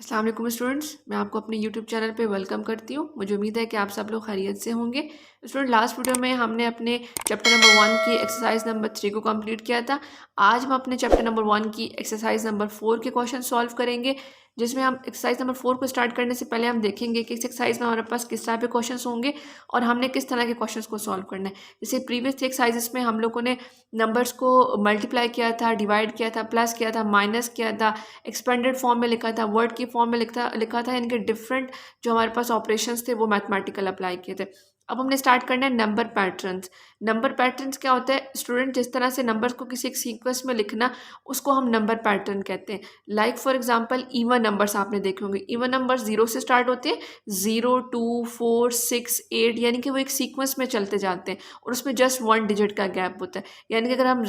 अस्सलाम वालेकुम स्टूडेंट्स, मैं आपको अपने यूट्यूब चैनल पे वेलकम करती हूँ। मुझे उम्मीद है कि आप सब लोग खैरियत से होंगे। स्टूडेंट, लास्ट वीडियो में हमने अपने चैप्टर नंबर 1 की एक्सरसाइज नंबर 3 को कंप्लीट किया था। आज हम अपने चैप्टर नंबर 1 की एक्सरसाइज नंबर 4 के क्वेश्चन सॉल्व करेंगे, जिसमें हम एक्सरसाइज नंबर 4 को स्टार्ट करने से पहले हम देखेंगे कि इस एक्सरसाइज में हमारे पास किस तरह के क्वेश्चन होंगे और हमने किस तरह के क्वेश्चन को सॉल्व करना है। जैसे प्रीवियस 3 एक्सरसाइजेस में हम लोगों ने नंबर्स को मल्टीप्लाई किया था, डिवाइड किया था, प्लस किया था, माइनस किया था, एक्सपेंडेड फॉर्म में लिखा था, वर्ड की फॉर्म में लिखा था। इनके डिफरेंट जो हमारे पास ऑपरेशंस थे वो मैथमेटिकल अप्लाई किए थे। अब हमने स्टार्ट करना है नंबर पैटर्न्स। नंबर पैटर्न्स क्या होता है स्टूडेंट? जिस तरह से नंबर्स को किसी एक सीक्वेंस में लिखना, उसको हम नंबर पैटर्न कहते हैं। Like for example even numbers आपने देखे होंगे। इवन नंबर 0 से स्टार्ट होते हैं, 0 2 4 6 8, यानी कि वो एक सीक्वेंस में चलते जाते हैं और उसमें जस्ट 1 डिजिट का गैप होता है। यानी कि अगर हम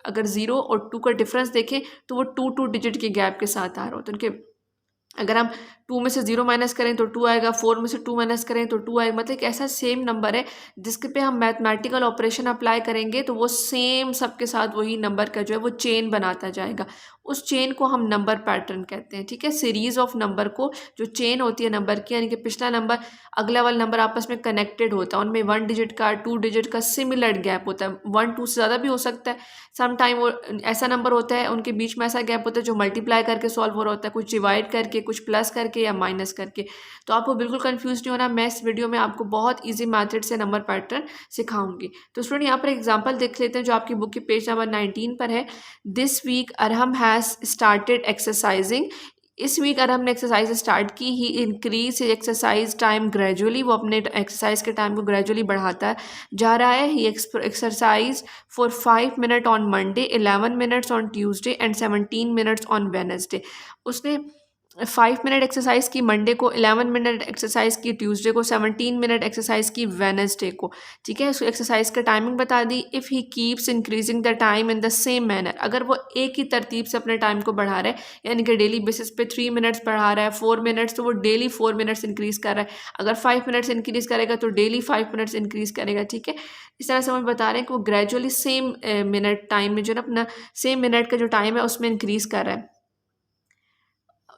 अगर 0 और 2 का डिफरेंस देखें तो वो 2 डिजिट के गैप के साथ आ रहा होता है उनके। अगर हम 2 में से 0 माइनस करें तो 2 आएगा, 4 में से 2 माइनस करें तो 2 आएगा। मतलब एक ऐसा सेम नंबर है जिसके पे हम मैथमेटिकल ऑपरेशन अप्लाई करेंगे तो वो सेम सबके साथ वही नंबर का जो है वो चेन बनाता जाएगा। उस चेन को हम नंबर पैटर्न कहते हैं। ठीक है, सीरीज ऑफ नंबर को, जो चेन होती है नंबर की, यानी कि पिछला नंबर अगला वाला नंबर आपस में कनेक्टेड होता है, उनमें 1 डिजिट का 2 डिजिट का सिमिलर गैप होता है। 1 2 से ज़्यादा भी हो सकता है। सम टाइम वो ऐसा नंबर होता है उनके बीच में ऐसा गैप होता है जो मल्टीप्लाई करके सॉल्व हो रहा होता है, कुछ डिवाइड करके, कुछ प्लस करके या माइनस करके। तो आपको बिल्कुल कंफ्यूज नहीं होना, मैं इस वीडियो में आपको बहुत ईजी मेथड से नंबर पैटर्न सिखाऊंगी। तो स्टूडेंट, यहाँ पर एग्जाम्पल देख लेते हैं जो आपकी बुक के पेज नंबर 19 पर है। This week Arham has started exercising. इस वीक अरहम ने एक्सरसाइज स्टार्ट की। He increase exercise time gradually. वो अपने एक्सरसाइज के टाइम को ग्रेजुअली बढ़ाता जा रहा है। He exercise for 5 minute on Monday, 11 minutes on Tuesday and 17 minutes on Wednesday. उसने 5 मिनट एक्सरसाइज की मंडे को, 11 मिनट एक्सरसाइज की ट्यूसडे को, 17 मिनट एक्सरसाइज की वेनसडे को। ठीक है, उसको एक्सरसाइज का टाइमिंग बता दी। If he keeps increasing the time in the same manner, अगर वो एक ही तरतीब से अपने टाइम को बढ़ा रहा है, यानी कि डेली बेसिस पे 3 मिनट्स बढ़ा रहा है, 4 मिनट्स, तो वो डेली 4 मिनट्स इंक्रीज कर रहा है। अगर 5 मिनट्स इंक्रीज करेगा तो डेली 5 मिनट्स इंक्रीज करेगा। ठीक है, इस तरह से हम बता रहे हैं कि वो ग्रेजुअली सेम मिनट टाइम में जो है ना, अपना सेम मिनट का जो टाइम है उसमें इंक्रीज कर रहा है।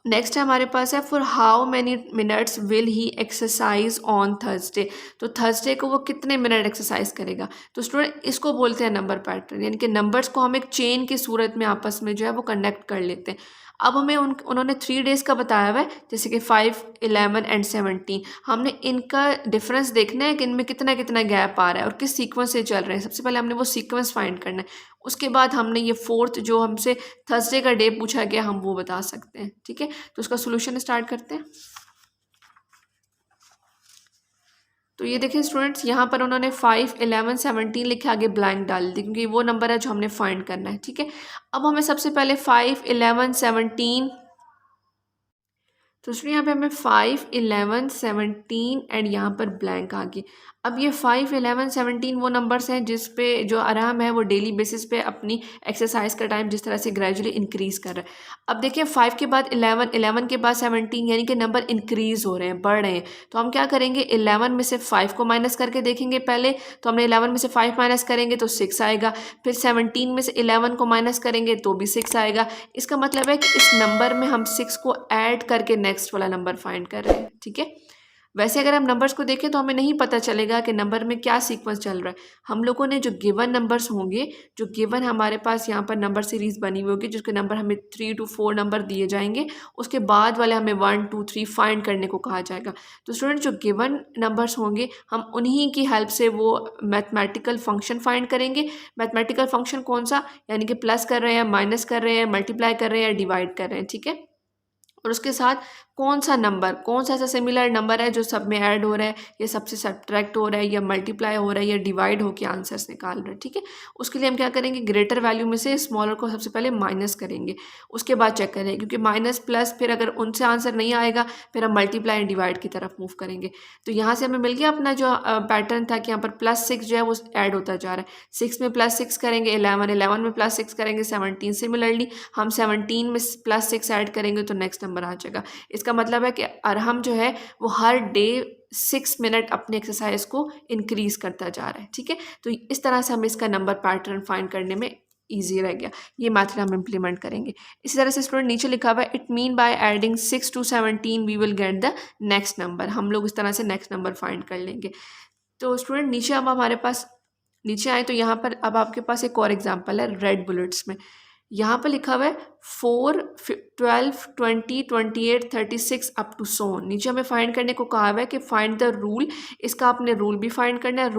नेक्स्ट है हमारे पास है for how many minutes will he exercise on Thursday. तो थर्सडे को वो कितने मिनट एक्सरसाइज करेगा? तो स्टूडेंट, इसको बोलते हैं नंबर पैटर्न, यानी कि नंबर्स को हम एक चेन की सूरत में आपस में जो है वो कनेक्ट कर लेते हैं। अब हमें उन्होंने 3 डेज का बताया हुआ है, जैसे कि 5 11 एंड 17। हमने इनका डिफरेंस देखना है कि इनमें कितना कितना गैप आ रहा है और किस सीक्वेंस से चल रहे हैं। सबसे पहले हमने वो सीक्वेंस फाइंड करना है। उसके बाद हमने ये 4th जो हमसे थर्सडे का डे पूछा गया, हम वो बता सकते हैं। ठीक है, तो उसका सोल्यूशन स्टार्ट करते हैं। तो ये देखिए स्टूडेंट्स, यहाँ पर उन्होंने 5 11 17 लिखे, आगे ब्लैंक डाल दी क्योंकि वो नंबर है जो हमने फाइंड करना है। ठीक है, अब हमें सबसे पहले 5 11 17, तो इसलिए यहाँ पे हमें 5 11 17 एंड यहाँ पर ब्लैंक आ गई। अब ये 5 11 17 वो नंबर्स हैं जिस पे जो आराम है वो डेली बेसिस पे अपनी एक्सरसाइज का टाइम जिस तरह से ग्रेजुअली इंक्रीज कर रहा है। अब देखिए 5 के बाद 11, 11 के बाद 17, यानी कि नंबर इंक्रीज हो रहे हैं, बढ़ रहे हैं। तो हम क्या करेंगे, 11 में से 5 को माइनस करके देखेंगे पहले। तो हमने 11 में से 5 माइनस करेंगे तो 6 आएगा। फिर 17 में से 11 को माइनस करेंगे तो भी 6 आएगा। इसका मतलब है कि इस नंबर में हम 6 को ऐड करके नेक्स्ट वाला नंबर फाइंड कर रहे हैं। ठीक है, वैसे अगर हम नंबर्स को देखें तो हमें नहीं पता चलेगा कि नंबर में क्या सीक्वेंस चल रहा है। हम लोगों ने जो गिवन नंबर्स होंगे, जो गिवन हमारे पास यहाँ पर नंबर सीरीज बनी हुई होगी, जिसके नंबर हमें 3 to 4 नंबर दिए जाएंगे, उसके बाद वाले हमें 1 2 3 फाइंड करने को कहा जाएगा। तो स्टूडेंट, जो गिवन नंबर्स होंगे हम उन्हीं की हेल्प से वो मैथमेटिकल फंक्शन फाइंड करेंगे। मैथमेटिकल फंक्शन कौन सा? यानी कि प्लस कर रहे हैं, माइनस कर रहे हैं, मल्टीप्लाई कर रहे हैं, डिवाइड कर रहे हैं। ठीक है, और उसके साथ कौन सा नंबर, कौन सा ऐसा सिमिलर नंबर है जो सब में ऐड हो रहा है, या सबसे सब्ट्रैक्ट हो रहा है, या मल्टीप्लाई हो रहा है, या डिवाइड होकर आंसर्स निकाल रहे हैं। ठीक है, उसके लिए हम क्या करेंगे, ग्रेटर वैल्यू में से स्मॉलर को सबसे पहले माइनस करेंगे, उसके बाद चेक करेंगे, क्योंकि माइनस प्लस फिर अगर उनसे आंसर नहीं आएगा फिर हम मल्टीप्लाई एंड डिवाइड की तरफ मूव करेंगे। तो यहाँ से हमें मिल गया अपना जो पैटर्न था कि यहाँ पर +6 जो है वो ऐड होता जा रहा है। 6 में +6 करेंगे 11, 11 में +6 करेंगे 17। सिमिलरली हम 17 में +6 ऐड करेंगे तो नेक्स्ट नंबर आ जाएगा। इसका मतलब है कि अरहम जो है वो हर डे 6 मिनट अपने एक्सरसाइज को इंक्रीज करता जा रहा है। ठीक है, तो इस तरह से हमें इसका नंबर पैटर्न फाइंड करने में ईजी रह गया। ये मेथड हम इम्प्लीमेंट करेंगे। इसी तरह से स्टूडेंट नीचे लिखा हुआ है it mean by adding 6 to 17 we will get the next number. हम लोग इस तरह से नेक्स्ट नंबर फाइंड कर लेंगे। तो स्टूडेंट नीचे अब हमारे पास नीचे आए तो यहाँ पर अब आपके पास एक और एग्जांपल है रेड बुलेट्स में। यहाँ पर लिखा हुआ है 4, 12, 20, 28, 36 अप टू सो ऑन। नीचे हमें फाइंड करने को कहा हुआ है कि फाइंड द रूल। इसका आपने रूल भी फाइंड करना है।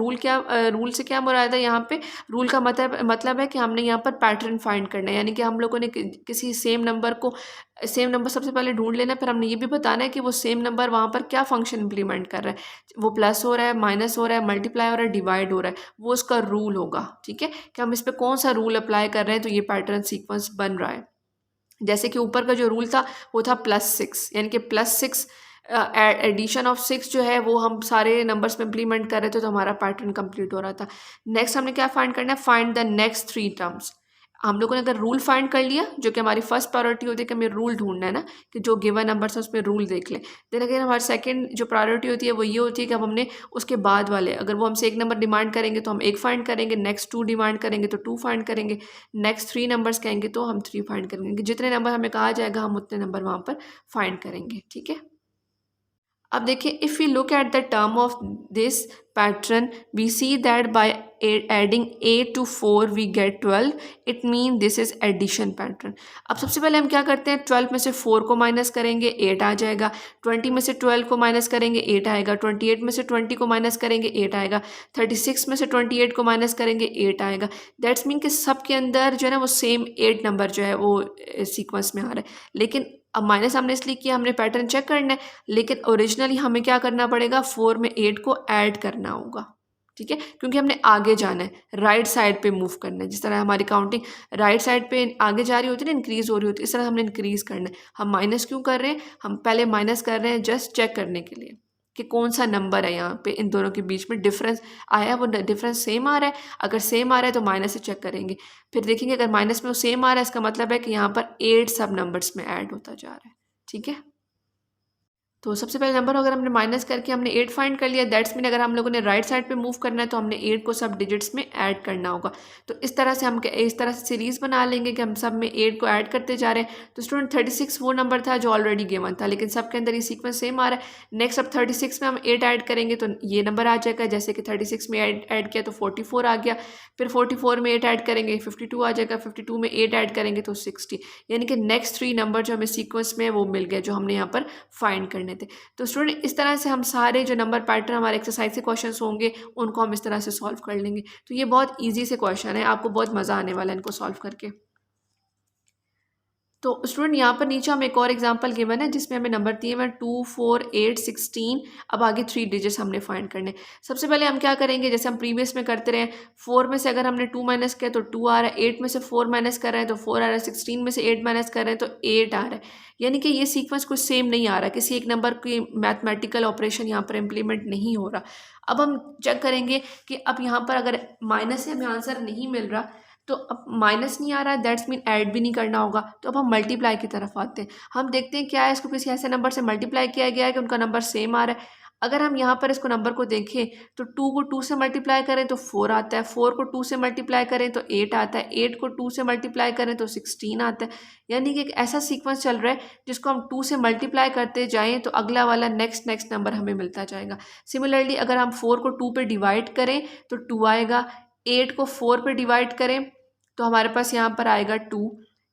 रूल से क्या मुराद है यहाँ पे? रूल का मतलब है कि हमने यहाँ पर पैटर्न फाइंड करना है, यानी कि हम लोगों ने किसी सेम नंबर सबसे पहले ढूंढ लेना है, फिर हमने ये भी बताना है कि वो सेम नंबर वहाँ पर क्या फंक्शन इंप्लीमेंट कर रहा है, वो प्लस हो रहा है, माइनस हो रहा है, मल्टीप्लाई हो रहा है, डिवाइड हो रहा है, वो उसका रूल होगा। ठीक है, कि हम इस पर कौन सा रूल अप्लाई कर रहे हैं तो ये पैटर्न सीक्वेंस बन रहा है। जैसे कि ऊपर का जो रूल था वो था +6, यानी कि +6 एडिशन ऑफ 6 जो है वो हम सारे नंबर्स में इम्प्लीमेंट कर रहे थे, तो हमारा पैटर्न कंप्लीट हो रहा था। नेक्स्ट हमने क्या फाइंड करना है? Find the next 3 terms. हम लोगों ने अगर रूल फाइंड कर लिया, जो कि हमारी फर्स्ट प्रायोरिटी होती है कि हमें रूल ढूंढना है ना, कि जो गिवन नंबर्स है उसमें रूल देख लें। देन अगर हमारी सेकंड जो प्रायोरिटी होती है वो ये होती है कि अब हमने उसके बाद वाले, अगर वो हमसे एक नंबर डिमांड करेंगे तो हम एक फाइंड करेंगे, नेक्स्ट 2 डिमांड करेंगे तो 2 फाइंड करेंगे, नेक्स्ट 3 नंबर्स कहेंगे तो हम 3 फाइंड करेंगे। जितने नंबर हमें कहा जाएगा हम उतने नंबर वहाँ पर फाइंड करेंगे। ठीक है, अब देखिए if we look at the term of this pattern we see that by adding 8 to 4 we get 12। It mean this is addition pattern. अब सबसे पहले हम क्या करते हैं, 12 में से 4 को माइनस करेंगे 8 आ जाएगा, 20 में से 12 को माइनस करेंगे 8 आएगा, 28 में से 20 को माइनस करेंगे 8 आएगा, 36 में से 28 को माइनस करेंगे 8 आएगा। दैट्स मीन कि सब के अंदर जो है ना वो सेम 8 नंबर जो है वो सीक्वेंस में आ रहा है। लेकिन अब माइनस हमने इसलिए किया, हमने पैटर्न चेक करना है, लेकिन ओरिजिनली हमें क्या करना पड़ेगा, 4 में 8 को ऐड करना होगा। ठीक है, क्योंकि हमने आगे जाना है, राइट साइड पे मूव करना है। जिस तरह हमारी काउंटिंग राइट साइड पे आगे जा रही होती है ना, इंक्रीज हो रही होती है, इस तरह हमने इंक्रीज करना है। हम माइनस क्यों कर रहे हैं? हम पहले माइनस कर रहे हैं जस्ट चेक करने के लिए कि कौन सा नंबर है यहाँ पे इन दोनों के बीच में डिफरेंस आया, वो डिफरेंस सेम आ रहा है। अगर सेम आ रहा है तो माइनस से चेक करेंगे, फिर देखेंगे अगर माइनस में वो सेम आ रहा है इसका मतलब है कि यहाँ पर 8 सब नंबर्स में ऐड होता जा रहा है। ठीक है, तो सबसे पहले नंबर अगर हमने माइनस करके हमने 8 फाइंड कर लिया, दैट्स मीन अगर हम लोगों ने राइट साइड पे मूव करना है तो हमने 8 को सब डिजिट्स में ऐड करना होगा। तो इस तरह से हम इस तरह से सीरीज़ बना लेंगे कि हम सब में 8 को ऐड करते जा रहे हैं। तो स्टूडेंट 36 वो नंबर था जो ऑलरेडी गिवन था, लेकिन सबके अंदर ये सीक्वेंस सेम आ रहा है। नेक्स्ट अब 36 में हम 8 ऐड करेंगे तो ये नंबर आ जाएगा, जैसे कि 36 में ऐड किया तो 44 आ गया, फिर 44 में 8 ऐड करेंगे 52 आ जाएगा, 52 में 8 ऐड करेंगे तो 60, यानी कि नेक्स्ट 3 नंबर जो हमें सीक्वेंस में है वो मिल गया जो हमने यहाँ पर फाइंड करने थे। तो स्टूडेंट इस तरह से हम सारे जो नंबर पैटर्न हमारे एक्सरसाइज के क्वेश्चंस होंगे उनको हम इस तरह से सॉल्व कर लेंगे। तो ये बहुत इजी से क्वेश्चन है, आपको बहुत मज़ा आने वाला है इनको सॉल्व करके। तो स्टूडेंट यहाँ पर नीचे हम एक और एग्जांपल गिवन है जिसमें हमें नंबर दिए हुए 2, 4, 8, 16। अब आगे 3 डिजिट्स हमने फाइंड करने। सबसे पहले हम क्या करेंगे, जैसे हम प्रीवियस में करते रहे, 4 में से अगर हमने 2 माइनस किया तो 2 आ रहा है, 8 में से 4 माइनस कर रहे हैं तो 4 आ रहा है, 16 में से 8 माइनस कर रहे हैं तो 8 आ रहा है। यानी कि ये सीक्वेंस कुछ सेम नहीं आ रहा, किसी एक नंबर की मैथमेटिकल ऑपरेशन यहाँ पर इम्प्लीमेंट नहीं हो रहा। अब हम चेक करेंगे कि अब यहाँ पर अगर माइनस से हमें आंसर नहीं मिल रहा, तो अब माइनस नहीं आ रहा है, दैट्स मीन ऐड भी नहीं करना होगा, तो अब हम मल्टीप्लाई की तरफ आते हैं। हम देखते हैं क्या है, इसको किसी ऐसे नंबर से मल्टीप्लाई किया गया है कि उनका नंबर सेम आ रहा है। अगर हम यहाँ पर इसको नंबर को देखें तो 2 को 2 से मल्टीप्लाई करें तो 4 आता है, 4 को 2 से मल्टीप्लाई करें तो 8 आता है, 8 को 2 से मल्टीप्लाई करें तो 16 आता है। यानी कि एक ऐसा सीक्वेंस चल रहा है जिसको हम 2 से मल्टीप्लाई करते जाएँ तो अगला वाला नेक्स्ट नंबर हमें मिलता जाएगा। सिमिलरली अगर हम 4 को 2 पे डिवाइड करें तो 2 आएगा, 8 को 4 पे डिवाइड करें तो हमारे पास यहाँ पर आएगा 2,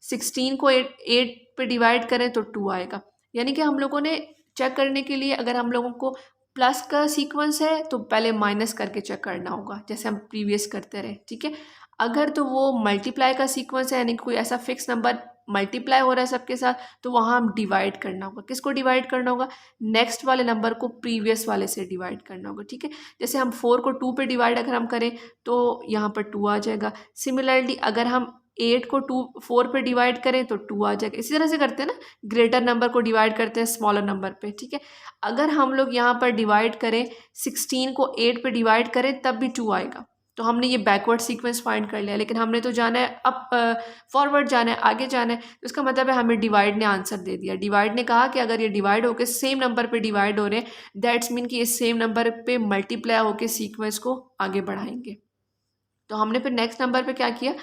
16 को 8 पे डिवाइड करें तो 2 आएगा। यानी कि हम लोगों ने चेक करने के लिए अगर हम लोगों को प्लस का सीक्वेंस है तो पहले माइनस करके चेक करना होगा, जैसे हम प्रीवियस करते रहे। ठीक है, अगर तो वो मल्टीप्लाई का सीक्वेंस है, यानी कोई ऐसा फिक्स नंबर मल्टीप्लाई हो रहा है सबके साथ, तो वहाँ हम डिवाइड करना होगा। किसको डिवाइड करना होगा? नेक्स्ट वाले नंबर को प्रीवियस वाले से डिवाइड करना होगा। ठीक है, जैसे हम 4 को 2 पे डिवाइड अगर हम करें तो यहाँ पर 2 आ जाएगा। सिमिलरली अगर हम 8 को 4 पे डिवाइड करें तो 2 आ जाएगा। इसी तरह से करते हैं ना, ग्रेटर नंबर को डिवाइड करते हैं स्मॉलर नंबर पे। ठीक है, अगर हम लोग यहाँ पर डिवाइड करें 16 को 8 पे डिवाइड करें तब भी 2 आएगा। तो हमने ये बैकवर्ड सीक्वेंस फाइंड कर लिया, लेकिन हमने तो जाना है अप फॉरवर्ड जाना है, आगे जाना है। तो इसका मतलब है हमें डिवाइड ने आंसर दे दिया। डिवाइड ने कहा कि अगर ये डिवाइड होकर सेम नंबर पे डिवाइड हो रहे हैं दैट्स मीन कि इस सेम नंबर पे मल्टीप्लाई होकर सीक्वेंस को आगे बढ़ाएंगे। तो हमने फिर नेक्स्ट नंबर पे क्या किया,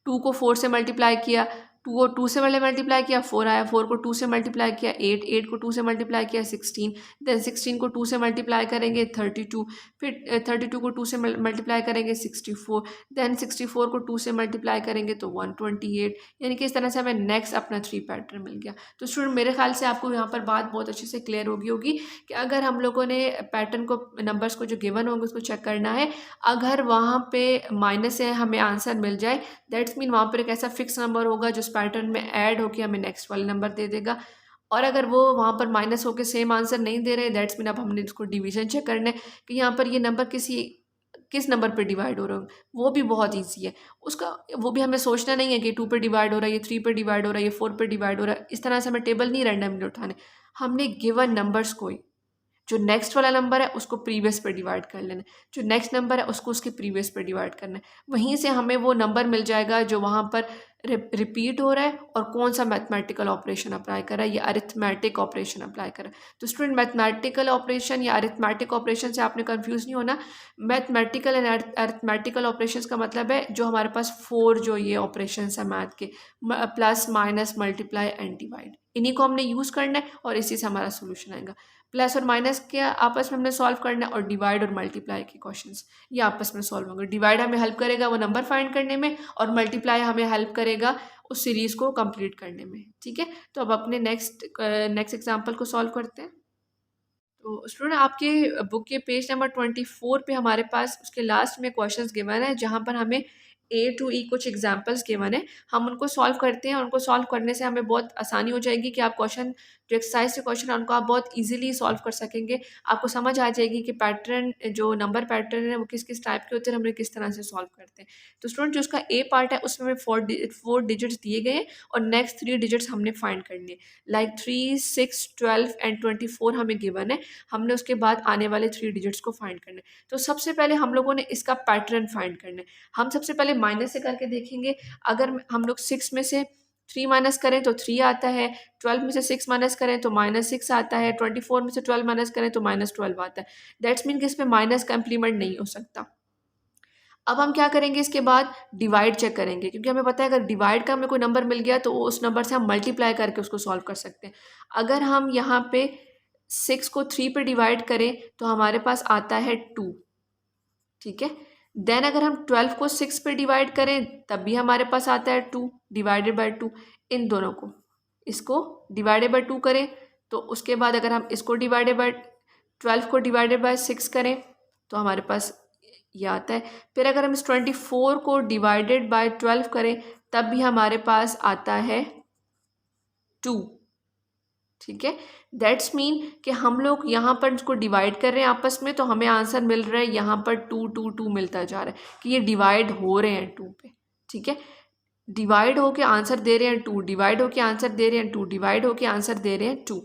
2 को 4 से मल्टीप्लाई किया, 2 को 2 से मल्टीप्लाई किया 4 आया, 4 को 2 से मल्टीप्लाई किया 8, 8 को 2 से मल्टीप्लाई किया 16, देन 16 को 2 से मल्टीप्लाई करेंगे 32, फिर 32 को 2 से मल्टीप्लाई करेंगे 64, देन 64 को 2 से मल्टीप्लाई करेंगे तो 128। यानी कि इस तरह से हमें नेक्स्ट अपना 3 पैटर्न मिल गया। तो स्टूडेंट मेरे ख्याल से आपको यहाँ पर बात बहुत अच्छे से क्लियर होगी कि अगर हम लोगों ने पैटर्न को, नंबर्स को जो गिवन होंगे उसको चेक करना है, अगर वहाँ पे माइनस है हमें आंसर मिल जाए, दैट्स मीन वहाँ पर एक ऐसा फिक्स नंबर होगा जो पैटर्न में ऐड होकर हमें नेक्स्ट वाले नंबर दे देगा। और अगर वो वहाँ पर माइनस होकर सेम आंसर नहीं दे रहे, दैट्स मीन अब हमने इसको डिवीजन चेक करना है कि यहाँ पर ये नंबर किस नंबर पे डिवाइड हो रहा है। वो भी बहुत ईजी है उसका, वो भी हमें सोचना नहीं है कि 2 पे डिवाइड हो रहा है, ये 3 पे डिवाइड हो रहा है, ये 4 पे डिवाइड हो रहा है। इस तरह से हमें टेबल नहीं रैंडमली उठाने, हमने गिवन नंबर्स को ही, जो नेक्स्ट वाला नंबर है उसको प्रीवियस पे डिवाइड कर लेना है, जो नेक्स्ट नंबर है उसको उसके प्रीवियस पे डिवाइड करना है, वहीं से हमें वो नंबर मिल जाएगा जो वहाँ पर रिपीट हो रहा है और कौन सा मैथमेटिकल ऑपरेशन अप्लाई कर रहा है, या अरिथमेटिक ऑपरेशन अप्लाई कर रहा है। तो स्टूडेंट मैथमेटिकल ऑपरेशन या अरिथमेटिक ऑपरेशन से आपने कंफ्यूज नहीं होना। मैथमेटिकल एंड अरिथमेटिकल ऑपरेशन का मतलब है जो हमारे पास 4 जो ये ऑपरेशन है मैथ के, plus minus multiply and divide, इन्हीं को हमने यूज़ करना है और इसी से हमारा सोल्यूशन आएगा। प्लस और माइनस के आपस में हमने सॉल्व करना है, और डिवाइड और मल्टीप्लाई के क्वेश्चंस ये आपस में सॉल्व होंगे। डिवाइड हमें हेल्प करेगा वो नंबर फाइंड करने में, और मल्टीप्लाई हमें हेल्प करेगा उस सीरीज़ को कंप्लीट करने में। ठीक है, तो अब अपने नेक्स्ट एग्जांपल को सॉल्व करते हैं। तो स्टूडेंट आपके बुक के पेज नंबर 24 पे हमारे पास उसके लास्ट में क्वेश्चंस गिवन है, जहाँ पर हमें A to E कुछ एग्जांपल्स गिवन है, हम उनको सॉल्व करते हैं। उनको सॉल्व करने से हमें बहुत आसानी हो जाएगी कि आप क्वेश्चन, जो एक्सरसाइज के क्वेश्चन है उनको आप बहुत इजीली सॉल्व कर सकेंगे। आपको समझ आ जाएगी कि पैटर्न, जो नंबर पैटर्न है वो किस किस टाइप के होते हैं, हमें किस तरह से सॉल्व करते हैं। तो स्टूडेंट जो उसका ए पार्ट है उसमें हमें 4 डिजिट्स दिए गए हैं और नेक्स्ट 3 डिजिट्स हमने फाइंड करने हैं। लाइक 3, 6, 12 एंड 24 हमें गिवन है, हमने उसके बाद आने वाले 3 डिजिट्स को फाइंड करना है। तो सबसे पहले हम लोगों ने इसका पैटर्न फाइंड करना है। हम सबसे पहले माइनस से करके देखेंगे। अगर हम लोग 6 में से 3 माइनस करें तो 3 आता है, 12 में से 6 माइनस करें तो -6 आता है, 24 में से 12 माइनस करें तो -12 आता है। दैट्स मीन कि इसमें माइनस का इम्प्लीमेंट नहीं हो सकता। अब हम क्या करेंगे, इसके बाद डिवाइड चेक करेंगे, क्योंकि हमें पता है अगर डिवाइड का हमें कोई नंबर मिल गया तो उस नंबर से हम मल्टीप्लाई करके उसको सॉल्व कर सकते हैं। अगर हम यहाँ पे 6 को 3 पे डिवाइड करें तो हमारे पास आता है 2। ठीक है, देन अगर हम 12 को 6 पे डिवाइड करें तब भी हमारे पास आता है 2 डिवाइडेड बाय 2। इन दोनों को, इसको डिवाइडेड बाय 2 करें तो उसके बाद अगर हम इसको डिवाइडेड बाय 12 को डिवाइडेड बाय 6 करें तो हमारे पास ये आता है। फिर अगर हम इस 24 को डिवाइडेड बाय 12 करें तब भी हमारे पास आता है 2। ठीक है, दैट्स मीन कि हम लोग यहाँ पर इसको डिवाइड कर रहे हैं आपस में, तो हमें आंसर मिल रहा है यहाँ पर 2 2 2 मिलता जा रहा है कि ये डिवाइड हो रहे हैं 2 पे। ठीक है, डिवाइड होके आंसर दे रहे हैं 2, डिवाइड होके आंसर दे रहे हैं 2, डिवाइड होके आंसर दे रहे हैं 2।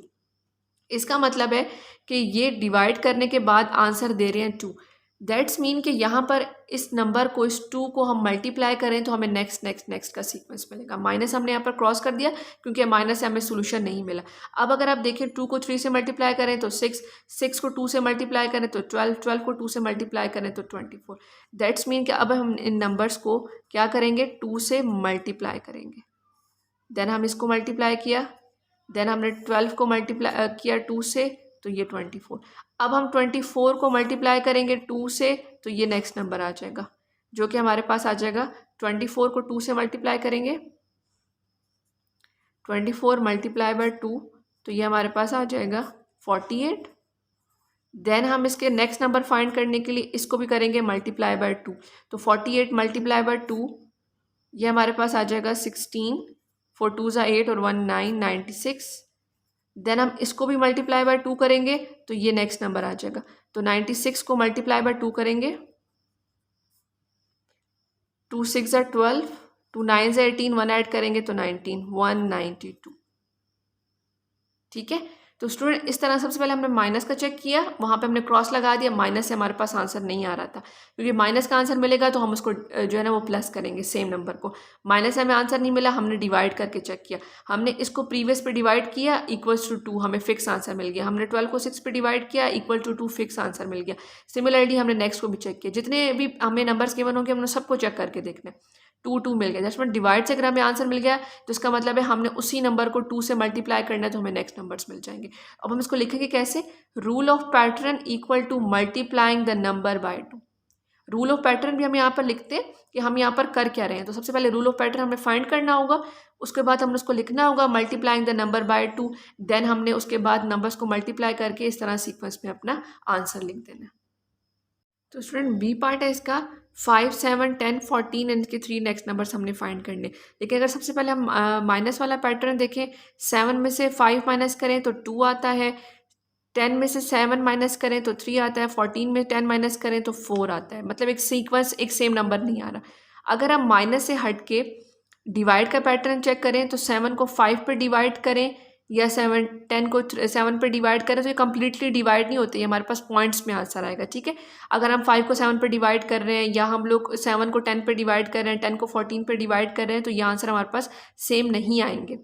इसका मतलब है कि ये डिवाइड करने के बाद आंसर दे रहे हैं 2। दैट्स मीन कि यहाँ पर इस नंबर को, इस 2 को हम मल्टीप्लाई करें तो हमें नेक्स्ट का सीक्वेंस मिलेगा। माइनस हमने यहाँ पर क्रॉस कर दिया क्योंकि माइनस से हमें सोल्यूशन नहीं मिला। अब अगर आप देखें 2 को 3 से मल्टीप्लाई करें तो 6, 6 को 2 से मल्टीप्लाई करें तो 12, 12 को 2 से मल्टीप्लाई करें तो 24। दैट्स मीन कि अब हम इन नंबर्स को क्या करेंगे, 2 से मल्टीप्लाई करेंगे। देन हम इसको मल्टीप्लाई किया, देन हमने 12 को मल्टीप्लाई किया 2 से तो ये 24। अब हम 24 को मल्टीप्लाई करेंगे 2 से तो ये नेक्स्ट नंबर आ जाएगा, जो कि हमारे पास आ जाएगा 24 को 2 से मल्टीप्लाई करेंगे, 24 मल्टीप्लाई बाय 2 तो ये हमारे पास आ जाएगा 48। देन हम इसके नेक्स्ट नंबर फाइंड करने के लिए इसको भी करेंगे मल्टीप्लाई बाय 2, तो 48 मल्टीप्लाई बाय 2 ये हमारे पास आ जाएगा 16, 4 2 ज़ा 8 और 1 9, 96। देन हम इसको भी मल्टीप्लाई बाय 2 करेंगे तो ये नेक्स्ट नंबर आ जाएगा, तो 96 को मल्टीप्लाई बाय 2 करेंगे, 2 6 ज़ा 12, 2 9 ज़ा 18, 1 ऐड करेंगे तो 19, 192। ठीक है, तो स्टूडेंट इस तरह सबसे पहले हमने माइनस का चेक किया, वहाँ पे हमने क्रॉस लगा दिया, माइनस से हमारे पास आंसर नहीं आ रहा था, क्योंकि माइनस का आंसर मिलेगा तो हम उसको जो है ना वो प्लस करेंगे सेम नंबर को। माइनस से हमें आंसर नहीं मिला, हमने डिवाइड करके चेक किया, हमने इसको प्रीवियस पे डिवाइड किया इक्वल्स टू 2, हमें फिक्स आंसर मिल गया। हमने 12 को 6 पे डिवाइड किया इक्वल टू 2, फिक्स आंसर मिल गया। सिमिलरली हमने नेक्स्ट को भी चेक किया, जितने भी हमें नंबर्स गिवन होंगे हमने सबको चेक करके देखना है। 2 मिल गया। जस्ट डिवाइड से अगर हमें आंसर मिल गया तो इसका मतलब है हमने उसी नंबर को 2 से मल्टीप्लाई करना है, तो हमें नेक्स्ट नंबर्स मिल जाएंगे। अब हम इसको लिखेंगे कैसे, rule of pattern equal to multiplying the number by 2। Rule of pattern भी हम यहाँ पर लिखते हैं कि हम यहाँ पर कर क्या रहे हैं। तो सबसे पहले रूल ऑफ पैटर्न हमें फाइंड करना होगा, उसके बाद हमने उसको लिखना होगा multiplying the number by 2, then हमने उसके बाद नंबर्स को मल्टीप्लाई करके इस तरह सीक्वेंस में अपना आंसर लिख देना। तो स्टूडेंट बी पार्ट है इसका 5, 7, 10, 14 एंड के 3 नेक्स्ट नंबर्स हमने फाइंड करने। लेकिन अगर सबसे पहले हम माइनस वाला पैटर्न देखें, 7 में से 5 माइनस करें तो 2 आता है, 10 में से 7 माइनस करें तो 3 आता है, 14 में 10 माइनस करें तो 4 आता है। मतलब एक सीक्वेंस, एक सेम नंबर नहीं आ रहा। अगर हम माइनस से हट के डिवाइड का पैटर्न चेक करें तो 7 को 5 पर डिवाइड करें या 10 को 7 पर डिवाइड करें तो ये कम्प्लीटली डिवाइड नहीं होती है, हमारे पास पॉइंट्स में आंसर आएगा। ठीक है, अगर हम 5 को 7 पर डिवाइड कर रहे हैं या हम लोग 7 को 10 पर डिवाइड कर रहे हैं, 10 को 14 पर डिवाइड कर रहे हैं, तो ये आंसर हमारे पास सेम नहीं आएंगे।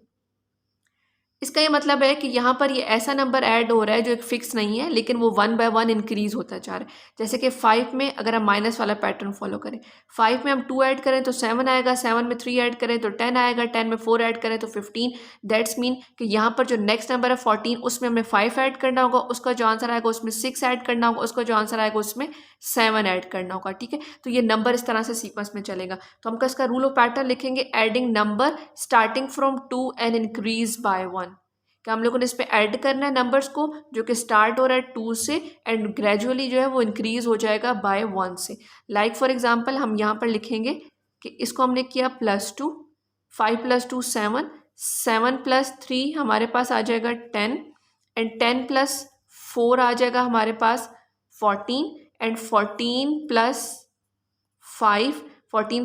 इसका ये मतलब है कि यहाँ पर ये ऐसा नंबर ऐड हो रहा है जो एक फिक्स नहीं है, लेकिन वो 1 बाय 1 इंक्रीज होता जा रहा है। जैसे कि 5 में अगर हम माइनस वाला पैटर्न फॉलो करें, 5 में हम 2 ऐड करें तो 7 आएगा, 7 में 3 ऐड करें तो 10 आएगा, 10 में 4 ऐड करें तो 15। दैट्स मीन कि यहाँ पर जो नेक्स्ट नंबर है 14, उसमें हमें 5 ऐड करना होगा, उसका जो आंसर आएगा उसमें 6 ऐड करना होगा, उसका जो आंसर आएगा उसमें 7 ऐड करना होगा। ठीक है, तो ये नंबर इस तरह से सीक्वेंस में चलेगा। तो हम इसका रूल ऑफ पैटर्न लिखेंगे, adding number starting from 2 and increase by 1। कि हम लोगों ने इस पे ऐड करना है नंबर्स को जो कि स्टार्ट हो रहा है 2 से एंड ग्रेजुअली जो है वो इंक्रीज हो जाएगा बाय 1 से। लाइक फॉर एग्जांपल हम यहाँ पर लिखेंगे कि इसको हमने किया +2, 5 + 2 7, 7 + 3 हमारे पास आ जाएगा 10 एंड 10 + 4 आ जाएगा हमारे पास 14 एंड 14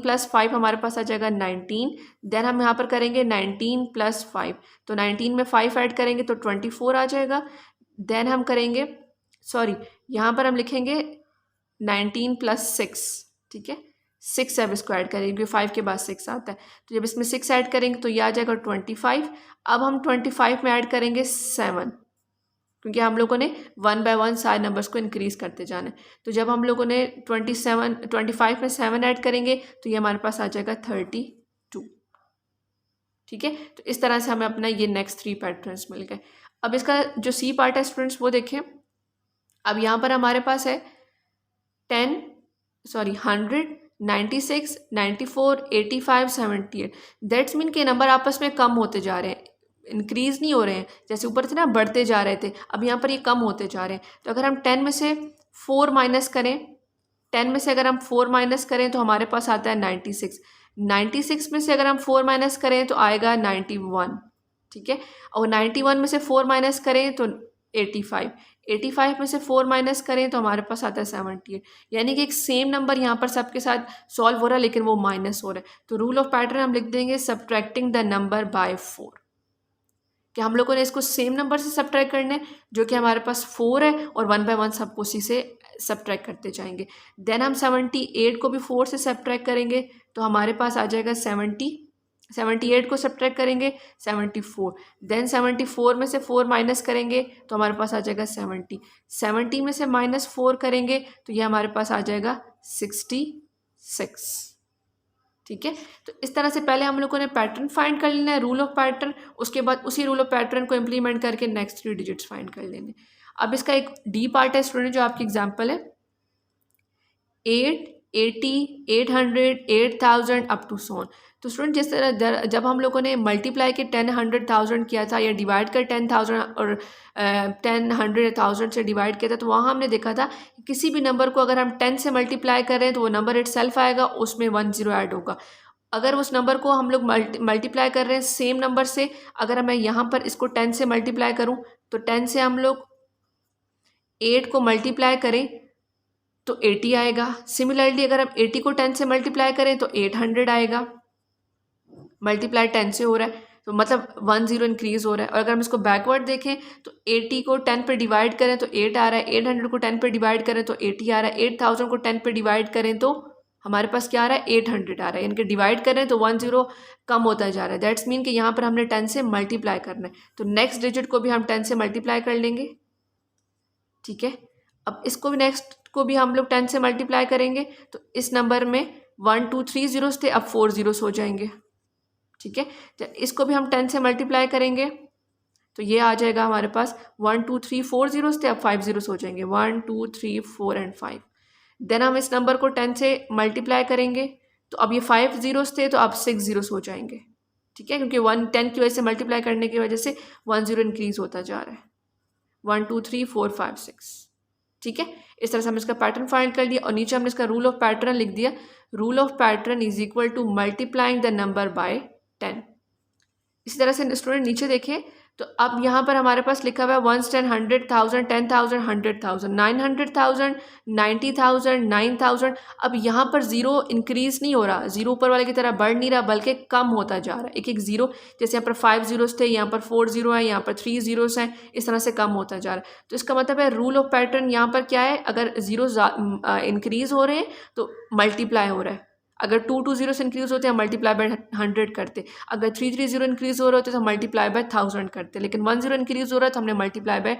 + 5 हमारे पास आ जाएगा 19। देन हम यहाँ पर करेंगे 19 + 5, तो 19 में 5 ऐड करेंगे तो 24 आ जाएगा। देन हम करेंगे यहाँ पर हम लिखेंगे 19 + 6। ठीक है, 6 जब इसको ऐड करेंगे क्योंकि 5 के बाद 6 आता है, तो जब इसमें 6 ऐड करेंगे तो ये आ जाएगा 25। अब हम 25 में ऐड करेंगे 7, क्योंकि हम लोगों ने 1 बाय 1 सारे नंबर्स को इंक्रीज करते जाना है। तो जब हम लोगों ने 25 में 7 ऐड करेंगे तो ये हमारे पास आ जाएगा 32। ठीक है, तो इस तरह से हमें अपना ये नेक्स्ट 3 पैटर्न्स मिल गए। अब इसका जो सी पार्ट है स्टूडेंट्स वो देखें। अब यहाँ पर हमारे पास है 100, 96, 94, 85, 78। दैट्स मीन के नंबर आपस में कम होते जा रहे हैं, इंक्रीज नहीं हो रहे हैं। जैसे ऊपर थे ना बढ़ते जा रहे थे, अब यहाँ पर ये कम होते जा रहे हैं। तो अगर हम 10 में से 4 माइनस करें, 10 में से अगर हम 4 माइनस करें तो हमारे पास आता है 96। 96 में से अगर हम 4 माइनस करें तो आएगा 91। ठीक है, और 91 में से 4 माइनस करें तो 85। 85 में से 4 माइनस करें तो हमारे पास आता है 78। यानी कि एक सेम नंबर यहाँ पर सबके साथ सॉल्व हो रहा है लेकिन वो माइनस हो रहा है। तो रूल ऑफ पैटर्न हम लिख देंगे सब्ट्रैक्टिंग द नंबर बाय 4, कि हम लोगों ने इसको सेम नंबर से सब्ट्रैक्ट करना है जो कि हमारे पास 4 है और 1 बाय 1 सबको उसी से सब्ट्रैक्ट करते जाएंगे। देन हम 78 को भी 4 से सब्ट्रैक्ट करेंगे तो हमारे पास आ जाएगा 70। 78 को सब्ट्रैक्ट करेंगे 74। देन 74 में से 4 माइनस करेंगे तो हमारे पास आ जाएगा 70। 70 में से -4 करेंगे तो ये हमारे पास आ जाएगा 66। ठीक है, तो इस तरह से पहले हम लोगों ने पैटर्न फाइंड कर लेना है, रूल ऑफ पैटर्न, उसके बाद उसी रूल ऑफ पैटर्न को इम्प्लीमेंट करके नेक्स्ट 3 डिजिट्स फाइंड कर लेने। अब इसका एक डी पार्ट है स्टूडेंट जो आपकी एग्जांपल है 8, 80, 800, 8000 अप टू सो ऑन। तो स्टूडेंट जिस तरह जब हम लोगों ने मल्टीप्लाई के 10, 100,000 किया था या डिवाइड कर 10,000 और 10, 100, 1000 से डिवाइड किया था, तो वहाँ हमने देखा था किसी भी नंबर को अगर हम 10 से मल्टीप्लाई कर रहे हैं तो वो नंबर इटसेल्फ आएगा, उसमें 1 0 ऐड होगा। अगर उस नंबर को हम लोग मल्टीप्लाई कर रहे हैं सेम नंबर से, अगर मैं यहाँ पर इसको 10 से मल्टीप्लाई करूँ तो 10 से हम लोग 8 को मल्टीप्लाई करें तो 80 आएगा। सिमिलरली अगर हम 80 को 10 से मल्टीप्लाई करें तो 800 आएगा। मल्टीप्लाई 10 से हो रहा है तो मतलब 1 0 इंक्रीज हो रहा है। और अगर हम इसको बैकवर्ड देखें तो 80 को 10 पे डिवाइड करें तो 8 आ रहा है, 800 को 10 पे डिवाइड करें तो 80 आ रहा है, 8000 को 10 पे डिवाइड करें तो हमारे पास क्या आ रहा है 800 आ रहा है। यानी कि डिवाइड करें तो 1 0 कम होता जा रहा है। दैट्स मीन कि यहाँ पर हमने 10 से मल्टीप्लाई करना है, तो नेक्स्ट डिजिट को भी हम 10 से मल्टीप्लाई कर लेंगे। ठीक है, अब इसको भी नेक्स्ट को भी हम लोग 10 से मल्टीप्लाई करेंगे तो इस नंबर में 1 2 3 ज़ीरोस थे, अब 4 ज़ीरोस हो जाएंगे। ठीक है, तो इसको भी हम 10 से मल्टीप्लाई करेंगे तो ये आ जाएगा हमारे पास 1 2 3 4 ज़ीरोस थे, अब 5 ज़ीरोस हो जाएंगे, 1 2 3 4 एंड 5। देन हम इस नंबर को 10 से मल्टीप्लाई करेंगे तो अब ये 5 ज़ीरोस थे तो अब 6 ज़ीरोस हो जाएंगे। ठीक है, क्योंकि 10 की वजह से मल्टीप्लाई करने की वजह से 1 ज़ीरो इंक्रीज होता जा रहा है। 1 2 3 4 5 6। ठीक है, इस तरह से हमने इसका पैटर्न फाइंड कर लिया और नीचे हमने इसका रूल ऑफ पैटर्न लिख दिया। Rule of pattern is equal to multiplying the number by 10। इसी तरह से स्टूडेंट नीचे देखें तो अब यहाँ पर हमारे पास लिखा हुआ है 1 10 100,000 10,000 100,000 900,000 90,000 9,000। अब यहाँ पर ज़ीरो इंक्रीज़ नहीं हो रहा, ज़ीरो ऊपर वाले की तरह बढ़ नहीं रहा बल्कि कम होता जा रहा है। एक एक ज़ीरो, जैसे यहाँ पर 5 ज़ीरोस थे, यहाँ पर 4 ज़ीरो है, यहाँ पर 3 ज़ीरोस हैं, इस तरह से कम होता जा रहा है। तो इसका मतलब है रूल ऑफ पैटर्न यहाँ पर क्या है, अगर ज़ीरो इंक्रीज़ हो रहे हैं तो मल्टीप्लाई हो रहा है। अगर 2 2 ज़ीरो से इंक्रीज़ होते हैं मल्टीप्लाई बाय 100 करते, अगर 3 3 ज़ीरो इंक्रीज़ हो रहे होते तो मल्टीप्लाई बाय 1000 करते, लेकिन 1 ज़ीरो इंक्रीज़ हो रहा है तो हमने मल्टीप्लाई बाय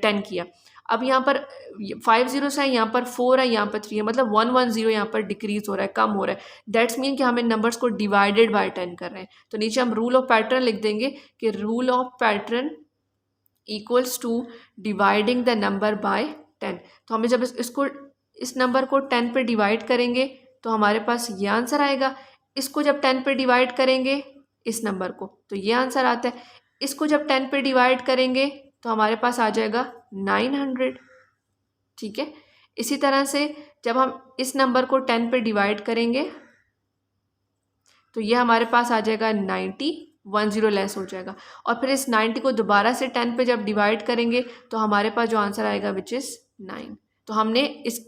10 किया। अब यहाँ पर 5 ज़ीरोस है, यहाँ पर 4 है, यहाँ पर 3 है, मतलब 1 1 ज़ीरो यहाँ पर डिक्रीज़ हो रहा है, कम हो रहा है। दैट्स मीन कि हम इन नंबर्स को डिवाइडेड बाय 10 कर रहे हैं। तो नीचे हम रूल ऑफ पैटर्न लिख देंगे कि rule of pattern equals to dividing the number by 10। तो हमें जब इसको इस नंबर को 10 पे डिवाइड करेंगे तो हमारे पास ये आंसर आएगा। इसको जब 10 पे डिवाइड करेंगे इस नंबर को तो ये आंसर आता है। इसको जब 10 पे डिवाइड करेंगे तो हमारे पास आ जाएगा 900। ठीक है, इसी तरह से जब हम इस नंबर को 10 पे डिवाइड करेंगे तो ये हमारे पास आ जाएगा 90, 1 ज़ीरो लेस हो जाएगा। और फिर इस 90 को दोबारा से 10 पे जब डिवाइड करेंगे तो हमारे पास जो आंसर आएगा विच इज़ 9। तो हमने इस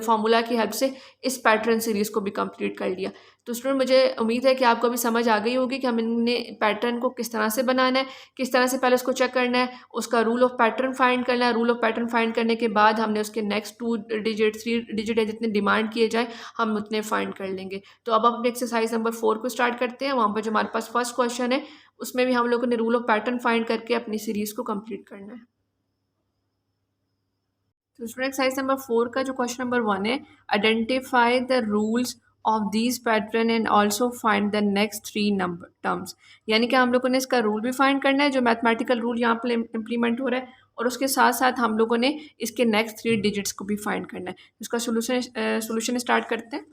फॉर्मूला की हेल्प से इस पैटर्न सीरीज़ को भी कंप्लीट कर लिया। तो स्टूडेंट मुझे उम्मीद है कि आपको अभी समझ आ गई होगी कि हमने पैटर्न को किस तरह से बनाना है, किस तरह से पहले उसको चेक करना है, उसका रूल ऑफ पैटर्न फाइंड करना है। रूल ऑफ पैटर्न फाइंड करने के बाद हमने उसके नेक्स्ट 2 डिजिट 3 डिजिट है जितने डिमांड किए जाए हम उतने फाइंड कर लेंगे। तो अब अपने एक्सरसाइज नंबर 4 को स्टार्ट करते हैं। वहाँ पर जो हमारे पास फर्स्ट क्वेश्चन है उसमें भी हम लोगों ने रूल ऑफ पैटर्न फाइंड करके अपनी सीरीज़ को कंप्लीट करना है। तो स्टूडेंट एक्सरसाइज नंबर 4 का जो क्वेश्चन नंबर 1 है, identify the rules of these pattern and also find the next 3 number terms. यानी कि हम लोगों ने इसका रूल भी फाइंड करना है जो मैथमेटिकल रूल यहाँ पर इम्प्लीमेंट हो रहा है, और उसके साथ साथ हम लोगों ने इसके नेक्स्ट 3 डिजिट्स को भी फाइंड करना है। इसका सोल्यूशन स्टार्ट करते हैं।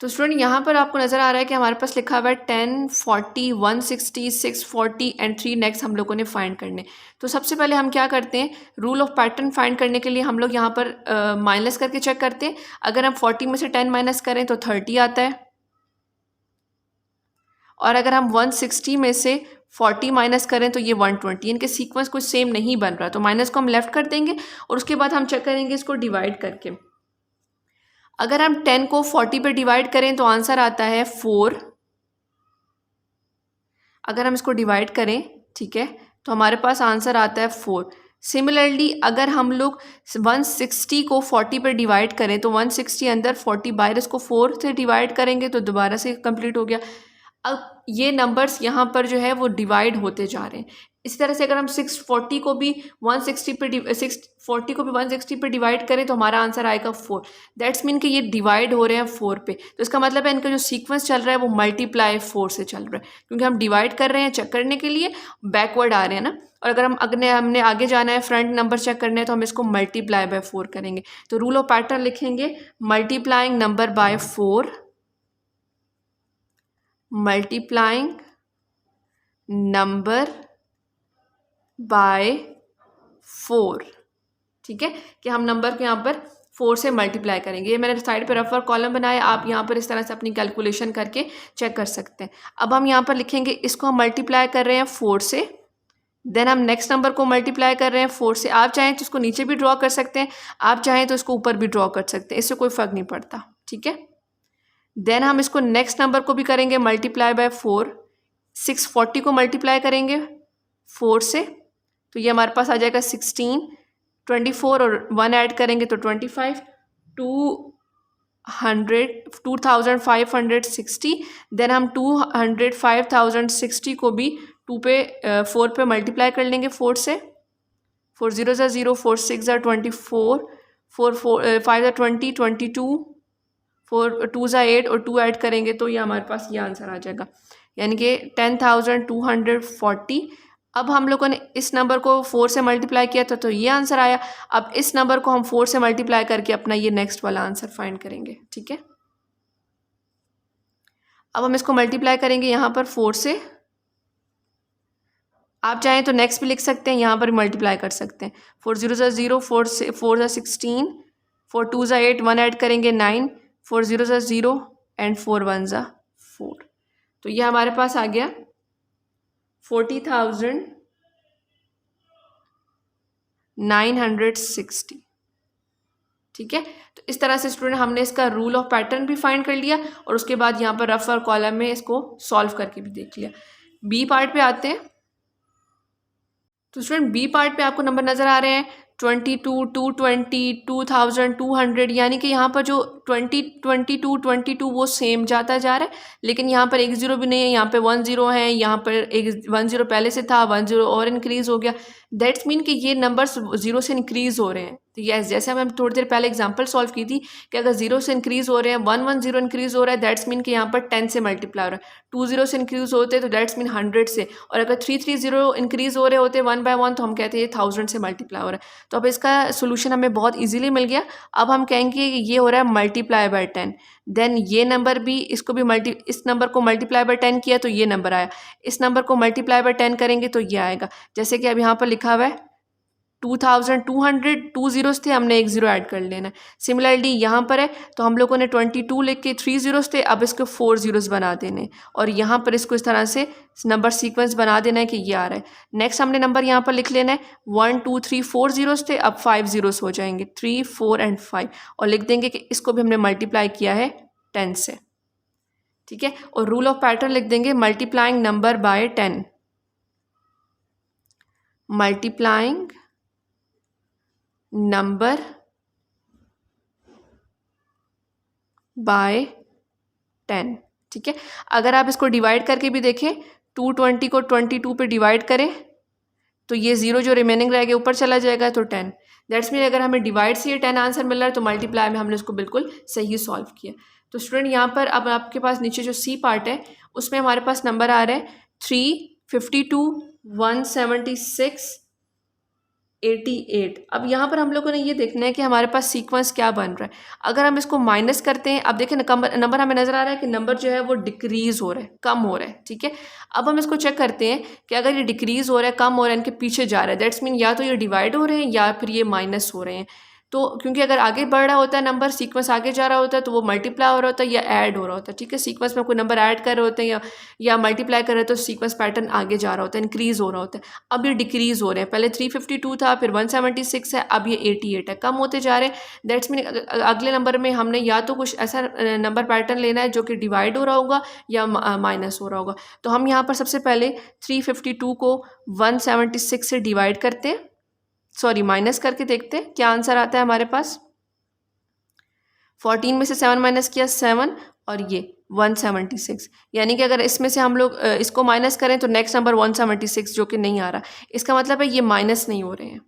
तो स्टूडेंट यहाँ पर आपको नज़र आ रहा है कि हमारे पास लिखा हुआ है 10, 40, 160, 640 एंड 3 नेक्स्ट हम लोगों ने फाइंड करने। तो सबसे पहले हम क्या करते हैं, रूल ऑफ पैटर्न फाइंड करने के लिए हम लोग यहाँ पर माइनस करके चेक करते हैं। अगर हम 40 में से 10 माइनस करें तो 30 आता है, और अगर हम 160 में से 40 माइनस करें तो ये 120। इनके सीक्वेंस कुछ सेम नहीं बन रहा, तो माइनस को हम लेफ्ट कर देंगे और उसके बाद हम चेक करेंगे इसको डिवाइड करके। अगर हम 10 को 40 पे डिवाइड करें तो आंसर आता है 4। अगर हम इसको डिवाइड करें, ठीक है, तो हमारे पास आंसर आता है 4। सिमिलरली अगर हम लोग 160 को 40 पे डिवाइड करें तो 160 अंदर 40 बाहर, इसको 4 से डिवाइड करेंगे तो दोबारा से कंप्लीट हो गया। अब ये नंबर्स यहाँ पर जो है वो डिवाइड होते जा रहे हैं। इसी तरह से अगर हम 640 को भी 160 पे 640 को भी 160 पे डिवाइड करें तो हमारा आंसर आएगा 4। दैट्स मीन कि ये डिवाइड हो रहे हैं 4 पे, तो इसका मतलब है इनका जो सीक्वेंस चल रहा है वो मल्टीप्लाई 4 से चल रहा है, क्योंकि हम डिवाइड कर रहे हैं चेक करने के लिए, बैकवर्ड आ रहे हैं ना। और अगर हमने आगे जाना है, फ्रंट नंबर चेक करने हैं, तो हम इसको मल्टीप्लाई बाय 4 करेंगे। तो रूल ऑफ पैटर्न लिखेंगे, multiplying number by 4, multiplying number by 4। ठीक है, कि हम नंबर को यहाँ पर 4 से मल्टीप्लाई करेंगे। ये मैंने साइड पे रफर कॉलम बनाया, आप यहाँ पर इस तरह से अपनी कैलकुलेशन करके चेक कर सकते हैं। अब हम यहाँ पर लिखेंगे इसको हम मल्टीप्लाई कर रहे हैं 4 से, देन हम नेक्स्ट नंबर को मल्टीप्लाई कर रहे हैं 4 से। आप चाहें तो इसको नीचे भी ड्रॉ कर सकते हैं, आप चाहें तो इसको ऊपर भी ड्रॉ कर सकते हैं, इससे कोई फ़र्क नहीं पड़ता। ठीक है, देन हम इसको नेक्स्ट नंबर को भी करेंगे मल्टीप्लाई बाय 4। 640 को मल्टीप्लाई करेंगे 4 से, तो ये हमारे पास आ जाएगा 16, 24 और 1 ऐड करेंगे तो 25, 2560। देन हम 205,060 को भी 4 पे मल्टीप्लाई कर लेंगे 4 से, 4 0 ज़ा 0, 4 6 ज़ा 24, 4 5 ज़ा 20, 22, 4 2 ज़ा 8 और 2 ऐड करेंगे तो ये हमारे पास ये आंसर आ जाएगा, यानी कि 10,240। अब हम लोगों ने इस नंबर को 4 से मल्टीप्लाई किया था तो ये आंसर आया। अब इस नंबर को हम 4 से मल्टीप्लाई करके अपना ये नेक्स्ट वाला आंसर फाइंड करेंगे, ठीक है। अब हम इसको मल्टीप्लाई करेंगे यहाँ पर 4 से। आप चाहें तो नेक्स्ट भी लिख सकते हैं, यहाँ पर मल्टीप्लाई कर सकते हैं। 4 0 ज़ा 0, 4 से 4 ज़ा 16, 4 2 ज़ा 8, 1 ऐड करेंगे 9, 4 0 ज़ा 0 एंड 4 1 ज़ा 4। तो ये हमारे पास आ गया 40,960, ठीक है। तो इस तरह से स्टूडेंट हमने इसका रूल ऑफ पैटर्न भी फाइंड कर लिया और उसके बाद यहाँ पर रफ और कॉलम में इसको सॉल्व करके भी देख लिया। बी पार्ट पे आते हैं। तो स्टूडेंट बी पार्ट पे आपको नंबर नज़र आ रहे हैं 22, 220, 2,200, यानी कि यहाँ पर जो 20, 22, 22 वो सेम जाता जा रहा है, लेकिन यहाँ पर एक ज़ीरो भी नहीं है, यहाँ पे 1 0 है, यहाँ पर एक 1 0 पहले से था, 1 0 और इंक्रीज़ हो गया। दैट्स मीन कि ये नंबर्स जीरो से इंक्रीज़ हो रहे हैं। तो यस, जैसे हम थोड़ी देर पहले एग्जांपल सॉल्व की थी कि अगर जीरो से इंक्रीज़ हो रहे हैं, 1 1 0 इंक्रीज़ हो रहा है, दैट्स मीन कि यहाँ पर 10 से मल्टीप्लाई हो रहा है। 2 0 से इंक्रीज़ होते हैं तो दैट्स मीन 100 से, और अगर 3 3 0 इंक्रीज़ हो रहे होते हैं 1 by 1 तो हम कहते हैं ये 1000 से मल्टीप्लाई हो रहा है। तो अब इसका सोल्यूशन हमें बहुत ईजिली मिल गया। अब हम कहेंगे कि ये हो रहा है मल्टीप्लाई बाय 10, देन ये नंबर भी इसको भी इस नंबर को मल्टीप्लाई बाय 10 किया तो ये नंबर आया, इस नंबर को मल्टीप्लाई बाय 10 करेंगे तो ये आएगा। जैसे कि अब यहाँ पर लिखा हुआ है 2,200, 2 जीरोस थे, हमने एक ज़ीरो ऐड कर लेना। सिमिलरली यहाँ पर है तो हम लोगों ने 22 लिख के 3 जीरोस थे, अब इसको 4 जीरोस बना देने और यहाँ पर इसको इस तरह से नंबर सीक्वेंस बना देना है कि ये आ रहा है। नेक्स्ट हमने नंबर यहाँ पर लिख लेना है 1 2 3 4 जीरोस थे, अब 5 जीरोस हो जाएंगे, 3 4 एंड 5, और लिख देंगे कि इसको भी हमने मल्टीप्लाई किया है 10 से, ठीक है। और रूल ऑफ पैटर्न लिख देंगे multiplying number by 10, multiplying number by 10, ठीक है। अगर आप इसको डिवाइड करके भी देखें, 220 को 22 पे डिवाइड करें तो ये ज़ीरो जो रिमेनिंग रह गया ऊपर चला जाएगा तो 10। दैट्स मीन अगर हमें डिवाइड से ये 10 आंसर मिल रहा है तो मल्टीप्लाई में हमने उसको बिल्कुल सही सॉल्व किया। तो स्टूडेंट यहाँ पर अब आपके पास नीचे जो सी पार्ट है उसमें हमारे पास नंबर आ रहा है 352, 176, 88। अब यहाँ पर हम लोगों ने ये देखना है कि हमारे पास सीक्वेंस क्या बन रहा है। अगर हम इसको माइनस करते हैं, अब देखें नंबर हमें नज़र आ रहा है कि नंबर जो है वो डिक्रीज़ हो रहा है, कम हो रहा है, ठीक है। अब हम इसको चेक करते हैं कि अगर ये डिक्रीज़ हो रहा है, कम हो रहा है, इनके पीछे जा रहा है, दैट्स मीन या तो ये डिवाइड हो रहे हैं या फिर ये माइनस हो रहे हैं। तो क्योंकि अगर आगे बढ़ रहा होता है नंबर, सीक्वेंस आगे जा रहा होता है तो वो मल्टीप्लाई हो रहा होता है या ऐड हो रहा होता है, ठीक है। सीक्वेंस में कोई नंबर ऐड कर रहे होते हैं या मल्टीप्लाई कर रहे हैं तो सीक्वेंस पैटर्न आगे जा रहा होता है, इंक्रीज़ हो रहा होता है। अब ये डिक्रीज़ हो रहे हैं, पहले 352 था, फिर 176 है, अब ये 88 है, कम होते जा रहे हैं। दैट्स मीन अगले नंबर में हमने या तो कुछ ऐसा नंबर पैटर्न लेना है जो कि डिवाइड हो रहा होगा या माइनस हो रहा होगा। तो हम यहाँ पर सबसे पहले 352 को 176 से डिवाइड करते हैं, सॉरी माइनस करके देखते हैं क्या आंसर आता है हमारे पास। 14 में से 7 माइनस किया 7 और ये 176, यानी कि अगर इसमें से हम लोग इसको माइनस करें तो नेक्स्ट नंबर 176 जो कि नहीं आ रहा, इसका मतलब है ये माइनस नहीं हो रहे हैं,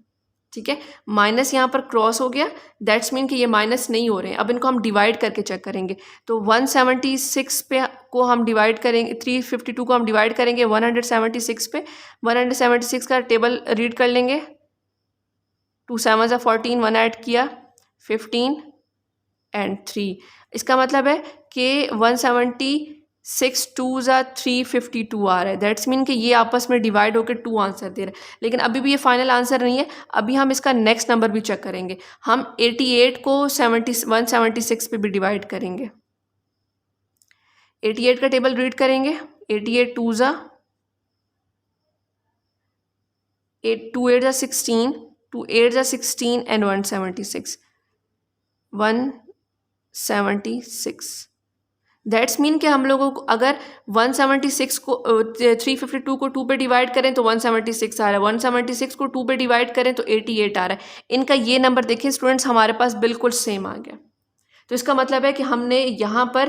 ठीक है। माइनस यहाँ पर क्रॉस हो गया, दैट्स मीन कि ये माइनस नहीं हो रहे हैं। अब इनको हम डिवाइड करके चेक करेंगे तो 176 पे को हम डिवाइड करेंगे, 352 को हम डिवाइड करेंगे 176 पे, 176 का टेबल रीड कर लेंगे। 2 7 ज़ा 14, 1 ऐड किया 15 एंड 3, इसका मतलब है कि 176 2 ज़ा 352 आ रहा है। दैट्स मीन कि ये आपस में डिवाइड होकर 2 आंसर दे रहा है, लेकिन अभी भी ये फाइनल आंसर नहीं है। अभी हम इसका नेक्स्ट नंबर भी चेक करेंगे, हम 88 को 176 पे भी डिवाइड करेंगे। 88 का टेबल रीड करेंगे, 88 2 ज़ा 2 8 ज़ा 16, 2 8 ज़ा 16 एंड 176, 176। दैट्स मीन कि हम लोगों को अगर 176 को 352 को 2 पे डिवाइड करें तो 176 आ रहा है, 176 को 2 पे डिवाइड करें तो 88 आ रहा है। इनका ये नंबर देखिए स्टूडेंट्स हमारे पास बिल्कुल सेम आ गया। तो इसका मतलब है कि हमने यहाँ पर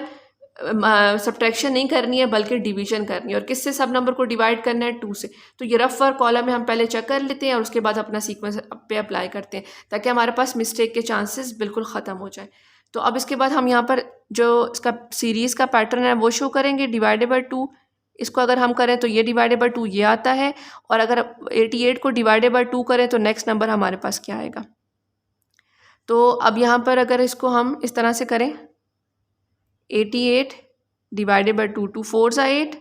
सब्ट्रैक्शन नहीं करनी है बल्कि डिवीजन करनी है। और किससे सब नंबर को डिवाइड करना है? 2 से। तो ये रफ वर्क कॉलम है, हम पहले चेक कर लेते हैं और उसके बाद अपना सीक्वेंस पे अप्लाई करते हैं ताकि हमारे पास मिस्टेक के चांसेस बिल्कुल ख़त्म हो जाए। तो अब इसके बाद हम यहाँ पर जो इसका सीरीज़ का पैटर्न है वो शो करेंगे, डिवाइडेड बाई 2। इसको अगर हम करें तो ये डिवाइडेड बाई 2 ये आता है, और अगर 88 को डिवाइडेड बाई 2 करें तो नेक्स्ट नंबर हमारे पास क्या आएगा? तो अब यहाँ पर अगर इसको हम इस तरह से करें, 88 डिवाइडेड बाई 2, 2 4 8,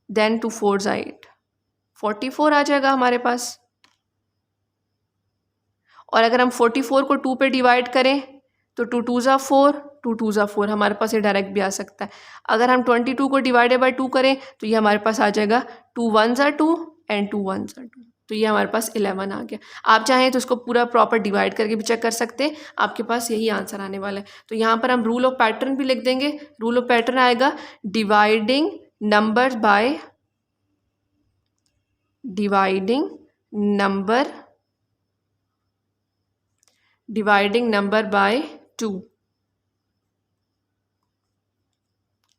देन 2 4 8, 44 आ जाएगा हमारे पास। और अगर हम 44 को 2 पे डिवाइड करें तो 2 2 ज़ा 4, 2 2 ज़ा 4, हमारे पास ये डायरेक्ट भी आ सकता है। अगर हम 22 को डिवाइडेड बाई 2 करें तो ये हमारे पास आ जाएगा 2 1 ज़ा 2 एंड 2 1 ज़ा 2, तो ये हमारे पास 11 आ गया। आप चाहें तो उसको पूरा प्रॉपर डिवाइड करके भी चेक कर सकते हैं, आपके पास यही आंसर आने वाला है। तो यहाँ पर हम रूल ऑफ पैटर्न भी लिख देंगे। रूल ऑफ पैटर्न आएगा dividing number by dividing number by 2।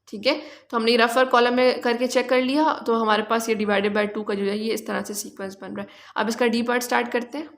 ठीक है, तो हमने रफ वर्क कॉलम में करके चेक कर लिया, तो हमारे पास ये डिवाइडेड बाय 2 का जो है ये इस तरह से सीक्वेंस बन रहा है। अब इसका डी पार्ट स्टार्ट करते हैं।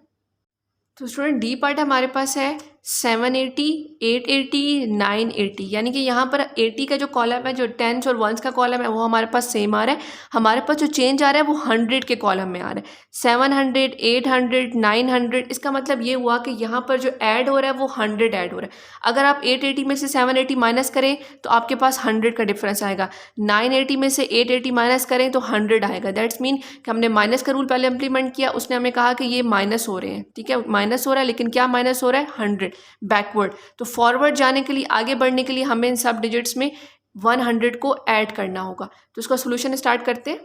तो स्टूडेंट डी पार्ट हमारे पास है 780, 880, 980, यानी कि यहाँ पर 80 का जो कॉलम है, जो टेंस और वंस का कॉलम है, वो हमारे पास सेम आ रहा है। हमारे पास जो चेंज आ रहा है वो 100 के कॉलम में आ रहा है। 700, 800, 900, इसका मतलब ये हुआ कि यहाँ पर जो ऐड हो रहा है वो 100 ऐड हो रहा है। अगर आप 880 में से 780 माइनस करें तो आपके पास 100 का डिफरेंस आएगा। 980 में से 880 माइनस करें तो 100 आएगा। दैट्स मीन कि हमने माइनस का रूल पहले इंप्लीमेंट किया, उसने हमें कहा कि ये माइनस हो रहे हैं। ठीक है, माइनस हो रहा है, लेकिन क्या माइनस हो रहा है? 100 बैकवर्ड। तो फॉरवर्ड जाने के लिए, आगे बढ़ने के लिए हमें इन सब डिजिट्स में 100 को ऐड करना होगा। तो इसका सोल्यूशन स्टार्ट करते हैं।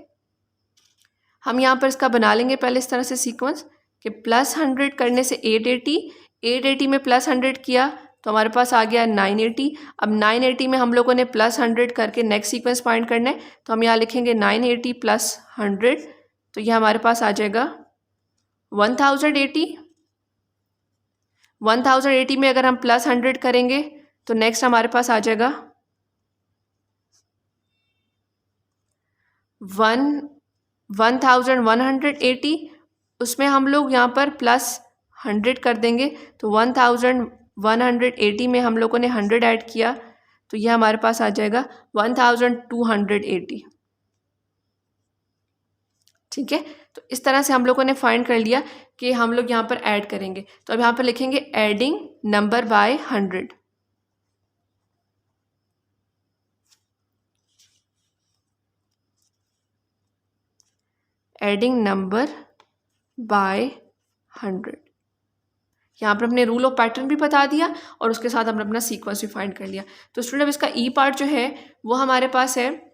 हम यहाँ पर इसका बना लेंगे पहले इस तरह से सीक्वेंस कि प्लस 100 करने से 880 में प्लस 100 किया तो हमारे पास आ गया 980। अब 980 में हम लोगों ने प्लस 100 करके नेक्स्ट सीक्वेंस फाइंड करना है, तो हम यहाँ लिखेंगे 980 प्लस 100, तो ये हमारे पास आ जाएगा 1080। 1080 में अगर हम प्लस 100 करेंगे तो नेक्स्ट हमारे पास आ जाएगा 1180। उसमें हम लोग यहाँ पर प्लस 100 कर देंगे, तो 1180 में हम लोगों ने 100 ऐड किया, तो यह हमारे पास आ जाएगा 1280। ठीक है, तो इस तरह से हम लोगों ने फाइंड कर लिया कि हम लोग यहाँ पर ऐड करेंगे। तो अब यहाँ पर लिखेंगे adding number by 100। Adding number by 100। यहाँ पर हमने रूल ऑफ पैटर्न भी बता दिया और उसके साथ हमने अपना सीक्वेंस भी फाइंड कर लिया। तो स्टूडेंट अब इसका ई पार्ट जो है वो हमारे पास है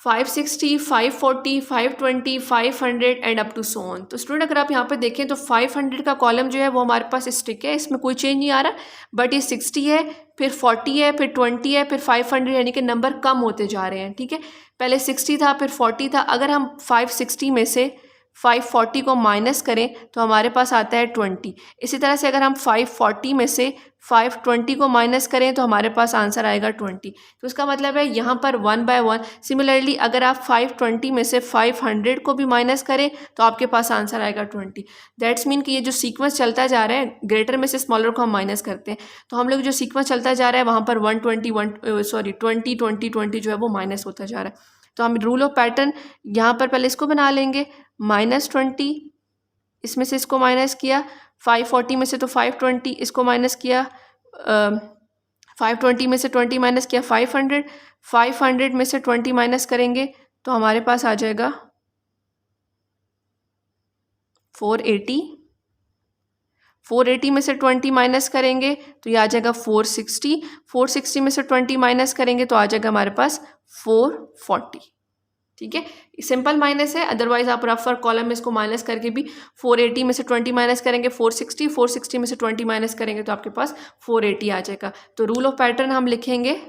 560, 540, 520, 500 and up to so on. तो स्टूडेंट अगर आप यहाँ पे देखें तो 500 का कॉलम जो है वो हमारे पास स्टिक है, इसमें कोई चेंज नहीं आ रहा, बट ये 60 है, फिर 40 है, फिर 20 है, फिर 500, यानी कि नंबर कम होते जा रहे हैं। ठीक है, पहले 60 था, फिर 40 था। अगर हम 560 में से 540 को माइनस करें तो हमारे पास आता है 20। इसी तरह से अगर हम 540 में से 520 को माइनस करें तो हमारे पास आंसर आएगा 20। तो इसका मतलब है यहाँ पर 1 बाय 1। सिमिलरली अगर आप 520 में से 500 को भी माइनस करें तो आपके पास आंसर आएगा 20। दैट्स मीन कि ये जो सीक्वेंस चलता जा रहा है, ग्रेटर में से स्मॉलर को हम माइनस करते हैं, तो हम लोग जो सीक्वेंस चलता जा रहा है वहाँ पर 20 जो है वो माइनस होता जा रहा है। तो हम रूल ऑफ पैटर्न यहाँ पर पहले इसको बना लेंगे, -20, इसमें से इसको माइनस किया, 540 में से तो 520, इसको माइनस किया, 520 में से 20 माइनस किया 500, 500 में से 20 माइनस करेंगे तो हमारे पास आ जाएगा 480। 480 में से 20 माइनस करेंगे तो ये आ जाएगा 460। 460 में से 20 माइनस करेंगे तो आ जाएगा हमारे पास 440। ठीक है, सिंपल माइनस है, अदरवाइज आप रफ और कॉलम में इसको माइनस करके भी 480 में से 20 माइनस करेंगे 460, 460 में से 20 माइनस करेंगे तो आपके पास 480 आ जाएगा। तो रूल ऑफ पैटर्न हम लिखेंगे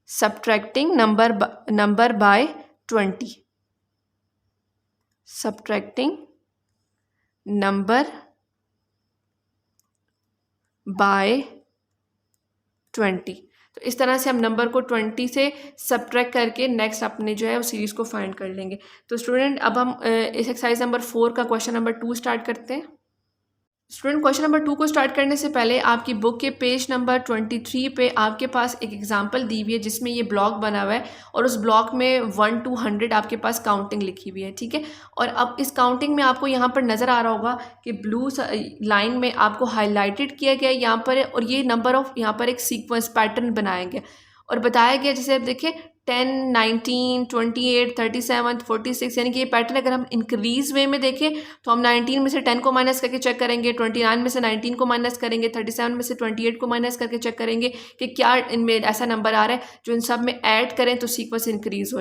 subtracting number bye 20। Subtracting number bye 20। तो इस तरह से हम नंबर को 20 से सब्ट्रैक्ट करके नेक्स्ट अपने जो है वो सीरीज़ को फाइंड कर लेंगे। तो स्टूडेंट अब हम इस एक्सरसाइज नंबर 4 का क्वेश्चन नंबर 2 स्टार्ट करते हैं। स्टूडेंट क्वेश्चन नंबर 2 को स्टार्ट करने से पहले आपकी बुक के पेज नंबर 23 पे आपके पास एक एग्जांपल दी हुई है जिसमें ये ब्लॉक बना हुआ है और उस ब्लॉक में 1 to 100 आपके पास काउंटिंग लिखी हुई है, ठीक है। और अब इस काउंटिंग में आपको यहाँ पर नज़र आ रहा होगा कि ब्लू लाइन में आपको हाईलाइटेड किया गया यहाँ पर है और ये नंबर ऑफ यहाँ पर एक सीक्वेंस पैटर्न बनाया गया और बताया गया, जैसे आप देखिए 10, 19, 28, 37, 46, यानी कि ये पैटर्न अगर हम इंक्रीज वे में देखें तो हम 19 में से 10 को माइनस करके चेक करेंगे, 29 में से 19 को माइनस करेंगे, 37 में से 28 को माइनस करके चेक करेंगे कि क्या इनमें ऐसा नंबर आ रहा है जो इन सब में ऐड करें तो सीक्वेंस इंक्रीज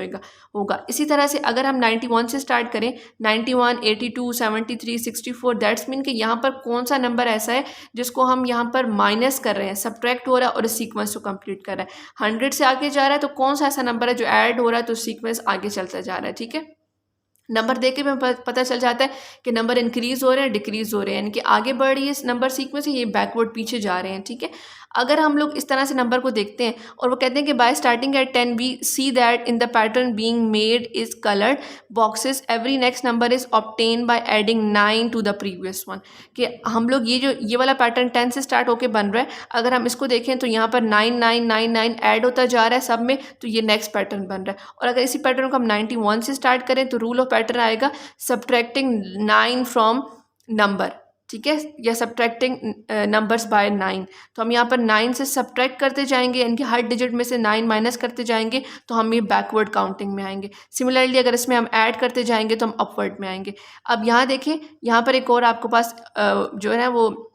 होगा। इसी तरह से अगर हम 91 से स्टार्ट करें, 91, 82, 73, 64, दैट्स मीन कि यहाँ पर कौन सा नंबर ऐसा है जिसको हम यहाँ पर माइनस कर रहे हैं, सब्ट्रैक्ट हो रहा है और इस सीक्वेंस को कंप्लीट कर रहा है। 100 से आगे जा रहा है तो कौन सा ऐसा नंबर है जो ऐड हो रहा है तो सीक्वेंस आगे चलता जा रहा है, ठीक है। नंबर देख के हमें पता चल जाता है कि नंबर इंक्रीज हो रहे हैं, डिक्रीज हो रहे हैं, यानी कि आगे बढ़ रही है इस नंबर सीक्वेंस, ये बैकवर्ड पीछे जा रहे हैं, ठीक है। अगर हम लोग इस तरह से नंबर को देखते हैं और वो कहते हैं कि by starting at 10 we see that in the pattern being made is coloured boxes every next number is obtain by adding 9 to the previous one, कि हम लोग ये वाला पैटर्न 10 से स्टार्ट होकर बन रहा है, अगर हम इसको देखें तो यहाँ पर 9 9 9 9 ऐड होता जा रहा है सब में, तो ये नेक्स्ट पैटर्न बन रहा है। और अगर इसी पैटर्न को हम 91 से स्टार्ट करें तो रूल ऑफ पैटर्न आएगा सब्ट्रैक्टिंग 9 फ्रॉम नंबर, ठीक है, या सब्ट्रैक्टिंग नंबर्स बाय 9। तो हम यहाँ पर 9 से सब्ट्रैक्ट करते जाएंगे, यानी कि हर डिजिट में से 9 माइनस करते जाएंगे तो हम ये बैकवर्ड काउंटिंग में आएंगे। सिमिलरली अगर इसमें हम ऐड करते जाएंगे तो हम अपवर्ड में आएंगे। अब यहाँ देखें, यहाँ पर एक और आपके पास जो है ना वो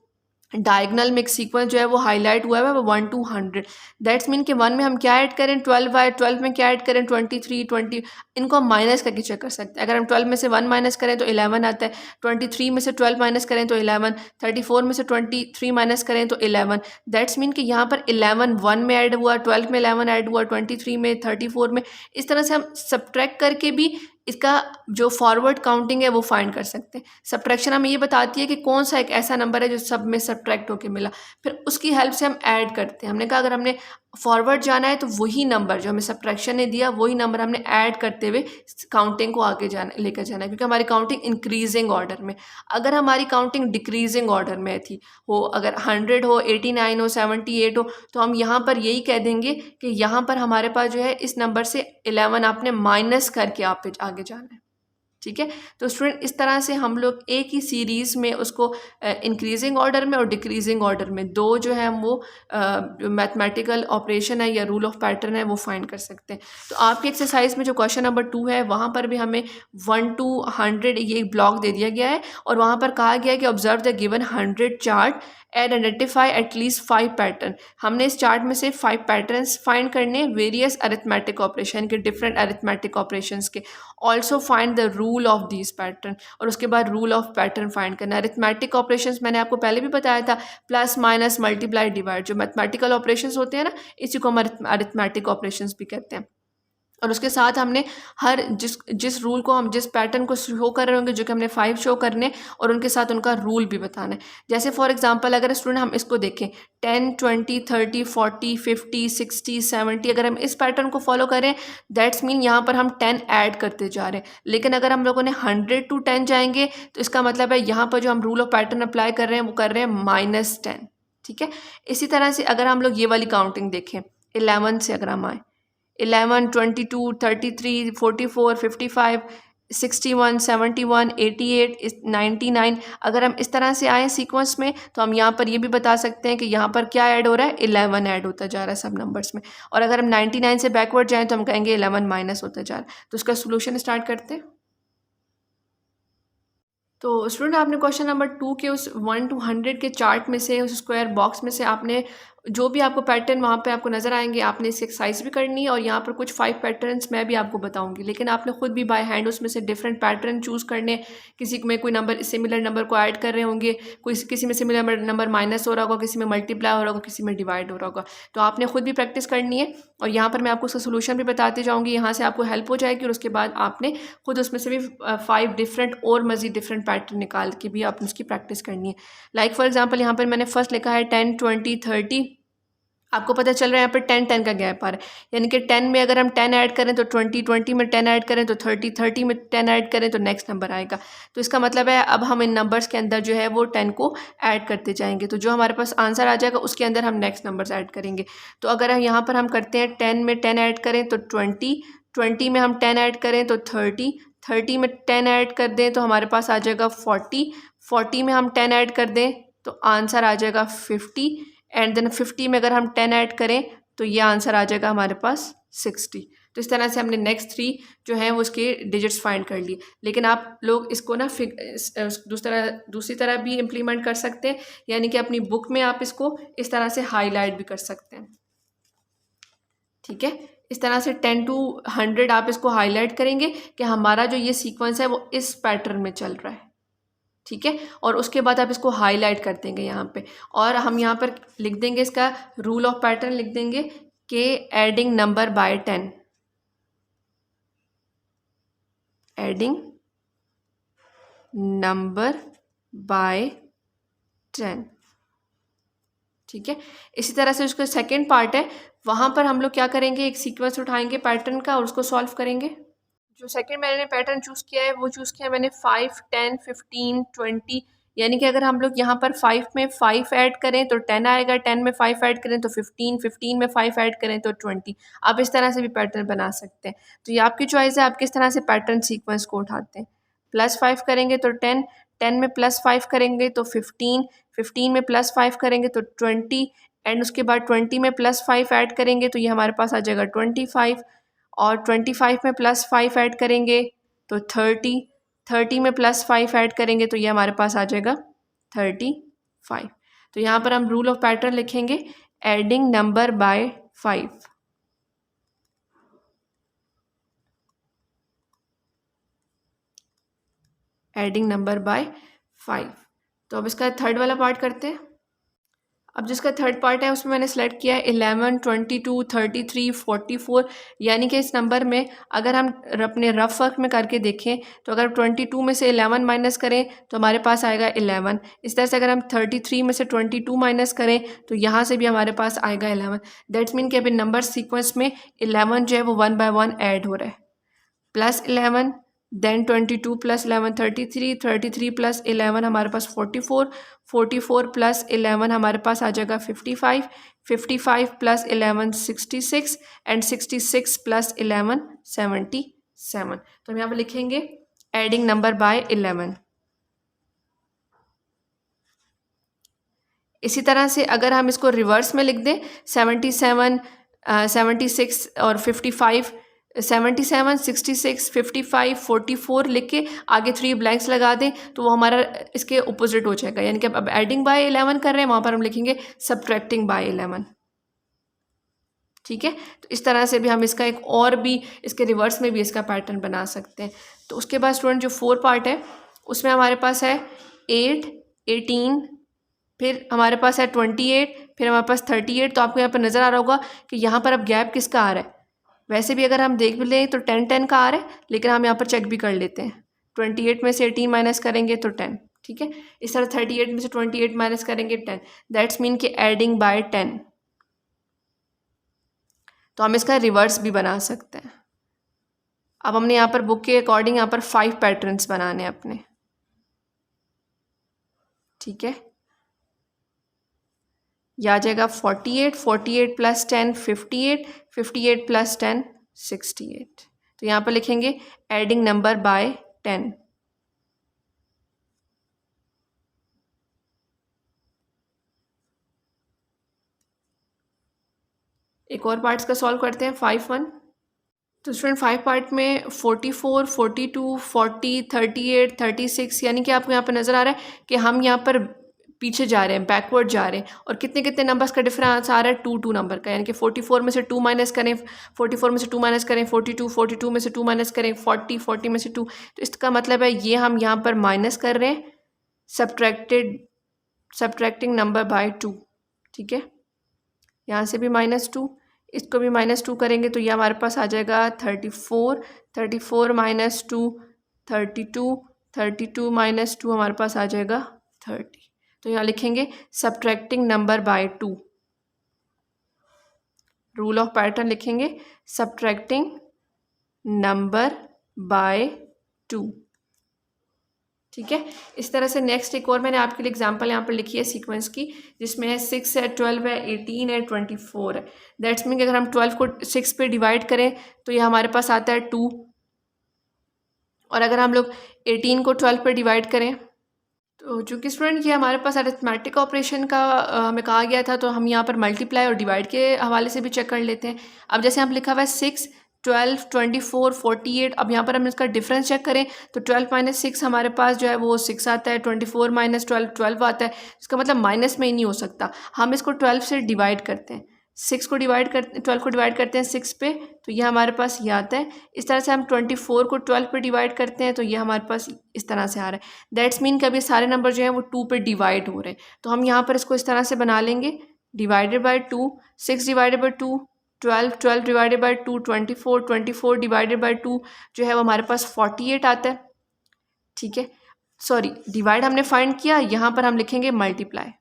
डायगनल में एक सीक्वेंस जो है वो हाईलाइट हुआ है वो 1 to 100, दैट्स मीन कि 1 में हम क्या ऐड करें 12 है, 12 में क्या ऐड करें 23, 20, इनको हम माइनस करके चेक कर सकते हैं। अगर हम 12 में से 1 माइनस करें तो 11 आता है, 23 में से 12 माइनस करें तो 11, 34 में से 23 माइनस करें तो 11, दैट्स मीन कि यहाँ पर 11 1 में ऐड हुआ, 12 में 11 ऐड हुआ, 23 में, 34 में, इस तरह से हम सब्ट्रैक्ट करके भी इसका जो फॉरवर्ड काउंटिंग है वो फाइंड कर सकते हैं। सब्ट्रैक्शन हमें ये बताती है कि कौन सा एक ऐसा नंबर है जो सब में सब्ट्रैक्ट होके मिला, फिर उसकी हेल्प से हम ऐड करते हैं। हमने कहा अगर हमने फॉरवर्ड जाना है तो वही नंबर जो हमें सब्ट्रैक्शन ने दिया वही नंबर हमने ऐड करते हुए काउंटिंग को आगे लेकर जाना है, क्योंकि हमारी काउंटिंग इंक्रीजिंग ऑर्डर में। अगर हमारी काउंटिंग डिक्रीजिंग ऑर्डर में थी हो, अगर 100 हो, 89 हो, 78 हो, तो हम यहाँ पर यही कह देंगे कि यहाँ पर हमारे पास जो है इस नंबर से 11 आपने माइनस करके आप आगे जाना है, ठीक है। तो स्टूडेंट इस तरह से हम लोग एक ही सीरीज़ में उसको इंक्रीजिंग ऑर्डर में और डिक्रीजिंग ऑर्डर में दो जो है हम वो जो मैथमेटिकल ऑपरेशन है या रूल ऑफ पैटर्न है वो फाइंड कर सकते हैं। तो आपकी एक्सरसाइज में जो क्वेश्चन नंबर 2 है वहाँ पर भी हमें 1 to 100 ये एक ब्लॉक दे दिया गया है और वहाँ पर कहा गया है कि observe the given 100 chart and identify at least 5 pattern. हमने इस चार्ट में से 5 पैटर्न्स फाइंड करने वेरियस अरिथमेटिक ऑपरेशन के, डिफरेंट अरिथमेटिक ऑपरेशंस के। Also find the rule of this pattern, और उसके बाद रूल ऑफ पैटर्न फाइंड करना। अरिथमेटिक ऑपरेशंस मैंने आपको पहले भी बताया था, प्लस माइनस मल्टीप्लाई डिवाइड, जो मैथमेटिकल ऑपरेशंस होते हैं ना इसी को हम अरिथमेटिक ऑपरेशंस भी कहते हैं। और उसके साथ हमने हर जिस रूल को हम जिस पैटर्न को शो कर रहे होंगे जो कि हमने 5 शो करने और उनके साथ उनका रूल भी बताना है। जैसे फॉर एग्जांपल अगर स्टूडेंट हम इसको देखें 10, 20, 30, 40, 50, 60, 70, अगर हम इस पैटर्न को फॉलो करें दैट्स मीन यहाँ पर हम 10 ऐड करते जा रहे हैं। लेकिन अगर हम लोगों ने 100 to 10 जाएंगे तो इसका मतलब है यहाँ पर जो हम रूल ऑफ पैटर्न अप्लाई कर रहे हैं वो कर रहे हैं -10, ठीक है। इसी तरह से अगर हम लोग ये वाली काउंटिंग देखें 11 से अगर हम आए 11, 22, 33, 44, 55, 61, 71, 88, 99, अगर हम इस तरह से आए सीक्वेंस में तो हम यहाँ पर ये भी बता सकते हैं कि यहाँ पर क्या ऐड हो रहा है 11 ऐड होता जा रहा है सब नंबर्स में। और अगर हम 99 से बैकवर्ड जाएँ तो हम कहेंगे 11 माइनस होता जा रहा है। तो उसका सोल्यूशन स्टार्ट करते हैं। तो स्टूडेंट आपने क्वेश्चन नंबर 2 के उस 1 to 100 के चार्ट में से उस स्क्वायर बॉक्स में से आपने जो भी आपको पैटर्न वहाँ पे आपको नज़र आएंगे आपने इसकी एक्सरसाइज भी करनी है और यहाँ पर कुछ 5 पैटर्न्स मैं भी आपको बताऊंगी, लेकिन आपने खुद भी बाय हैंड उसमें से डिफरेंट पैटर्न चूज़ करने। किसी में कोई नंबर सिमिलर नंबर को ऐड कर रहे होंगे, किसी में सिमिलर नंबर माइनस हो रहा होगा, किसी में मल्टीप्लाई हो रहा होगा, किसी में डिवाइड हो रहा होगा। तो आपने खुद भी प्रैक्टिस करनी है और यहाँ पर मैं आपको उसका सोल्यूशन भी बताती जाऊँगी, यहाँ से आपको हेल्प हो जाएगी। और उसके बाद आपने खुद उसमें से भी 5 डिफरेंट और मज़ीद डिफरेंट पैटर्न निकाल के भी आपने उसकी प्रैक्टिस करनी है। लाइक फॉर एग्जाम्पल यहाँ पर मैंने फर्स्ट लिखा है 10, 20, 30 आपको पता चल रहा है यहाँ पर 10-10 का गैप आ रहा है, यानी कि 10 में अगर हम 10 ऐड करें तो 20, 20 में 10 ऐड करें तो 30, 30 में 10 ऐड करें तो नेक्स्ट नंबर आएगा। तो इसका मतलब है अब हम इन नंबर्स के अंदर जो है वो 10 को ऐड करते जाएंगे, तो जो हमारे पास आंसर आ जाएगा उसके अंदर हम नेक्स्ट नंबर्स ऐड करेंगे। तो अगर हम यहाँ पर हम करते हैं 10 में 10 ऐड करें तो 20, 20 में हम 10 ऐड करें तो 30, 30 में 10 ऐड कर दें तो हमारे पास आ जाएगा 40, 40 में हम 10 ऐड कर दें तो आंसर आ जाएगा 50, एंड देन 50 में अगर हम 10 ऐड करें तो ये आंसर आ जाएगा हमारे पास 60। तो इस तरह से हमने नेक्स्ट 3 जो हैं वो उसके डिजिट्स फाइंड कर लिए। लेकिन आप लोग इसको ना दूसरी तरह भी इम्प्लीमेंट कर सकते हैं, यानी कि अपनी बुक में आप इसको इस तरह से हाईलाइट भी कर सकते हैं। ठीक है, इस तरह से 10 to 100 आप इसको हाईलाइट करेंगे कि हमारा जो ये सीक्वेंस है वो इस पैटर्न में चल रहा है। ठीक है, और उसके बाद आप इसको हाईलाइट कर देंगे यहाँ पे, और हम यहाँ पर लिख देंगे इसका रूल ऑफ पैटर्न लिख देंगे कि adding number by 10, adding number by 10। ठीक है, इसी तरह से उसका सेकेंड पार्ट है, वहाँ पर हम लोग क्या करेंगे, एक सीक्वेंस उठाएंगे पैटर्न का और उसको सॉल्व करेंगे। जो सेकंड मैंने पैटर्न चूज़ किया है वो चूज़ किया मैंने 5, 10, 15, 20, यानी कि अगर हम लोग यहाँ पर 5 में 5 ऐड करें तो 10 आएगा, 10 में 5 ऐड करें तो 15, 15 में 5 ऐड करें तो 20। आप इस तरह से भी पैटर्न बना सकते हैं। तो ये आपकी चॉइस है, आप किस तरह से पैटर्न सीक्वेंस को उठाते हैं। +5 करेंगे तो 10, 10 में +5 करेंगे तो 15, 15 में +5 करेंगे तो 20, एंड उसके बाद 20 में +5 ऐड करेंगे तो ये हमारे पास आ जाएगा 25, और 25 में +5 ऐड करेंगे तो 30, 30 में +5 ऐड करेंगे तो ये हमारे पास आ जाएगा 35। तो यहाँ पर हम रूल ऑफ पैटर्न लिखेंगे adding number by 5, adding number by 5। तो अब इसका थर्ड वाला पार्ट करते हैं। अब जिसका थर्ड पार्ट है उसमें मैंने सेलेक्ट किया है 11, 22, 33, 44, यानी कि इस नंबर में अगर हम अपने रफ वर्क में करके देखें तो अगर 22 में से 11 माइनस करें तो हमारे पास आएगा 11। इस तरह से अगर हम 33 में से 22 माइनस करें तो यहाँ से भी हमारे पास आएगा 11। दैट्स मीन कि अब इन नंबर सीक्वेंस में 11 जो है वो 1 बाय 1 ऐड हो रहा है। +11, देन 22 + 11 33, 33 + 11 हमारे पास 44, 44 + 11 हमारे पास आ जाएगा 55, 55 + 11 66, एंड 66 + 11 77। तो हम यहाँ पर लिखेंगे एडिंग नंबर बाय 11। इसी तरह से अगर हम इसको रिवर्स में लिख दें 77, 76 और 55, 77, 66, 55, 44 लिख के आगे 3 ब्लैंक्स लगा दें तो वो हमारा इसके अपोजिट हो जाएगा, यानी कि अब एडिंग बाय 11 कर रहे हैं, वहाँ पर हम लिखेंगे सब्ट्रैक्टिंग बाय 11। ठीक है, तो इस तरह से भी हम इसका एक और भी इसके रिवर्स में भी इसका पैटर्न बना सकते हैं। तो उसके बाद स्टूडेंट जो 4 पार्ट है उसमें हमारे पास है 8, 18, फिर हमारे पास है 28, फिर हमारे पास 38। तो आपको यहाँ पर नज़र आ रहा होगा कि यहाँ पर अब गैप किसका आ रहा है। वैसे भी अगर हम देख भी लें तो 10-10 का आ रहा है, लेकिन हम यहाँ पर चेक भी कर लेते हैं। 28 में से 18 माइनस करेंगे तो 10। ठीक है, इस तरह 38 में से 28 माइनस करेंगे 10, दैट्स मीन कि एडिंग बाय 10। तो हम इसका रिवर्स भी बना सकते हैं। अब हमने यहाँ पर बुक के अकॉर्डिंग यहाँ पर 5 पैटर्न्स बनाने हैं अपने। ठीक है, यह आ जाएगा 48, 48 + 10 58, 58 + 10 68। तो यहाँ पर लिखेंगे एडिंग नंबर बाय 10। एक और पार्ट्स का सॉल्व करते हैं 5-1। तो स्टूडेंट 5 पार्ट में 44, 42, 40, 38, 36, यानी कि आपको यहाँ पर नज़र आ रहा है कि हम यहाँ पर पीछे जा रहे हैं, बैकवर्ड जा रहे हैं, और कितने कितने नंबर्स का डिफरेंस आ रहा है 2 नंबर का, यानी कि 44 में से 2 माइनस करें, 44 में से 2 माइनस करें 42, 42 में से 2 माइनस करें 40, 40 में से 2। तो इसका मतलब है ये हम यहाँ पर माइनस कर रहे हैं सब्ट्रैक्टिंग नंबर बाय 2। ठीक है, यहाँ से भी -2, इसको भी -2 करेंगे तो ये हमारे पास आ जाएगा 34, 34 - 2 32, 32 - 2 हमारे पास आ जाएगा 30। तो यहाँ लिखेंगे subtracting number by 2। Rule of pattern लिखेंगे, सब्ट्रैक्टिंग नंबर बाय 2। ठीक है, इस तरह से नेक्स्ट एक और मैंने आपके लिए एग्जांपल यहाँ पर लिखी है सीक्वेंस की, जिसमें है 6 है, 12 है, 18 है, 24 है। दैट्स मीन अगर हम 12 को 6 पे डिवाइड करें तो ये हमारे पास आता है 2, और अगर हम लोग 18 को 12 पे डिवाइड करें तो चूँकि स्टूडेंट ये हमारे पास अरिथमेटिक ऑपरेशन का हमें कहा गया था, तो हम यहाँ पर मल्टीप्लाई और डिवाइड के हवाले से भी चेक कर लेते हैं। अब जैसे यहाँ पर लिखा हुआ है 6, 12, 24, 48। अब यहाँ पर हम इसका डिफरेंस चेक करें तो 12 माइनस 6 हमारे पास जो है वो 6 आता है, 24 माइनस 12 12 आता है। इसका मतलब माइनस में ही नहीं हो सकता, हम इसको 12 से डिवाइड करते हैं, 6 को डिवाइड करते 12 को डिवाइड करते हैं 6 पे, तो ये हमारे पास ये आता है। इस तरह से हम 24 को 12 पे डिवाइड करते हैं तो ये हमारे पास इस तरह से आ रहा है। दैट्स मीन कि अभी सारे नंबर जो हैं वो 2 पे डिवाइड हो रहे हैं, तो हम यहाँ पर इसको इस तरह से बना लेंगे, divided by 2, 6 divided by 2, 12, 12 divided by 2, 24, 24 divided by 2 जो है वो हमारे पास 48 आता है। ठीक है, सॉरी डिवाइड हमने फाइंड किया, यहाँ पर हम लिखेंगे मल्टीप्लाई।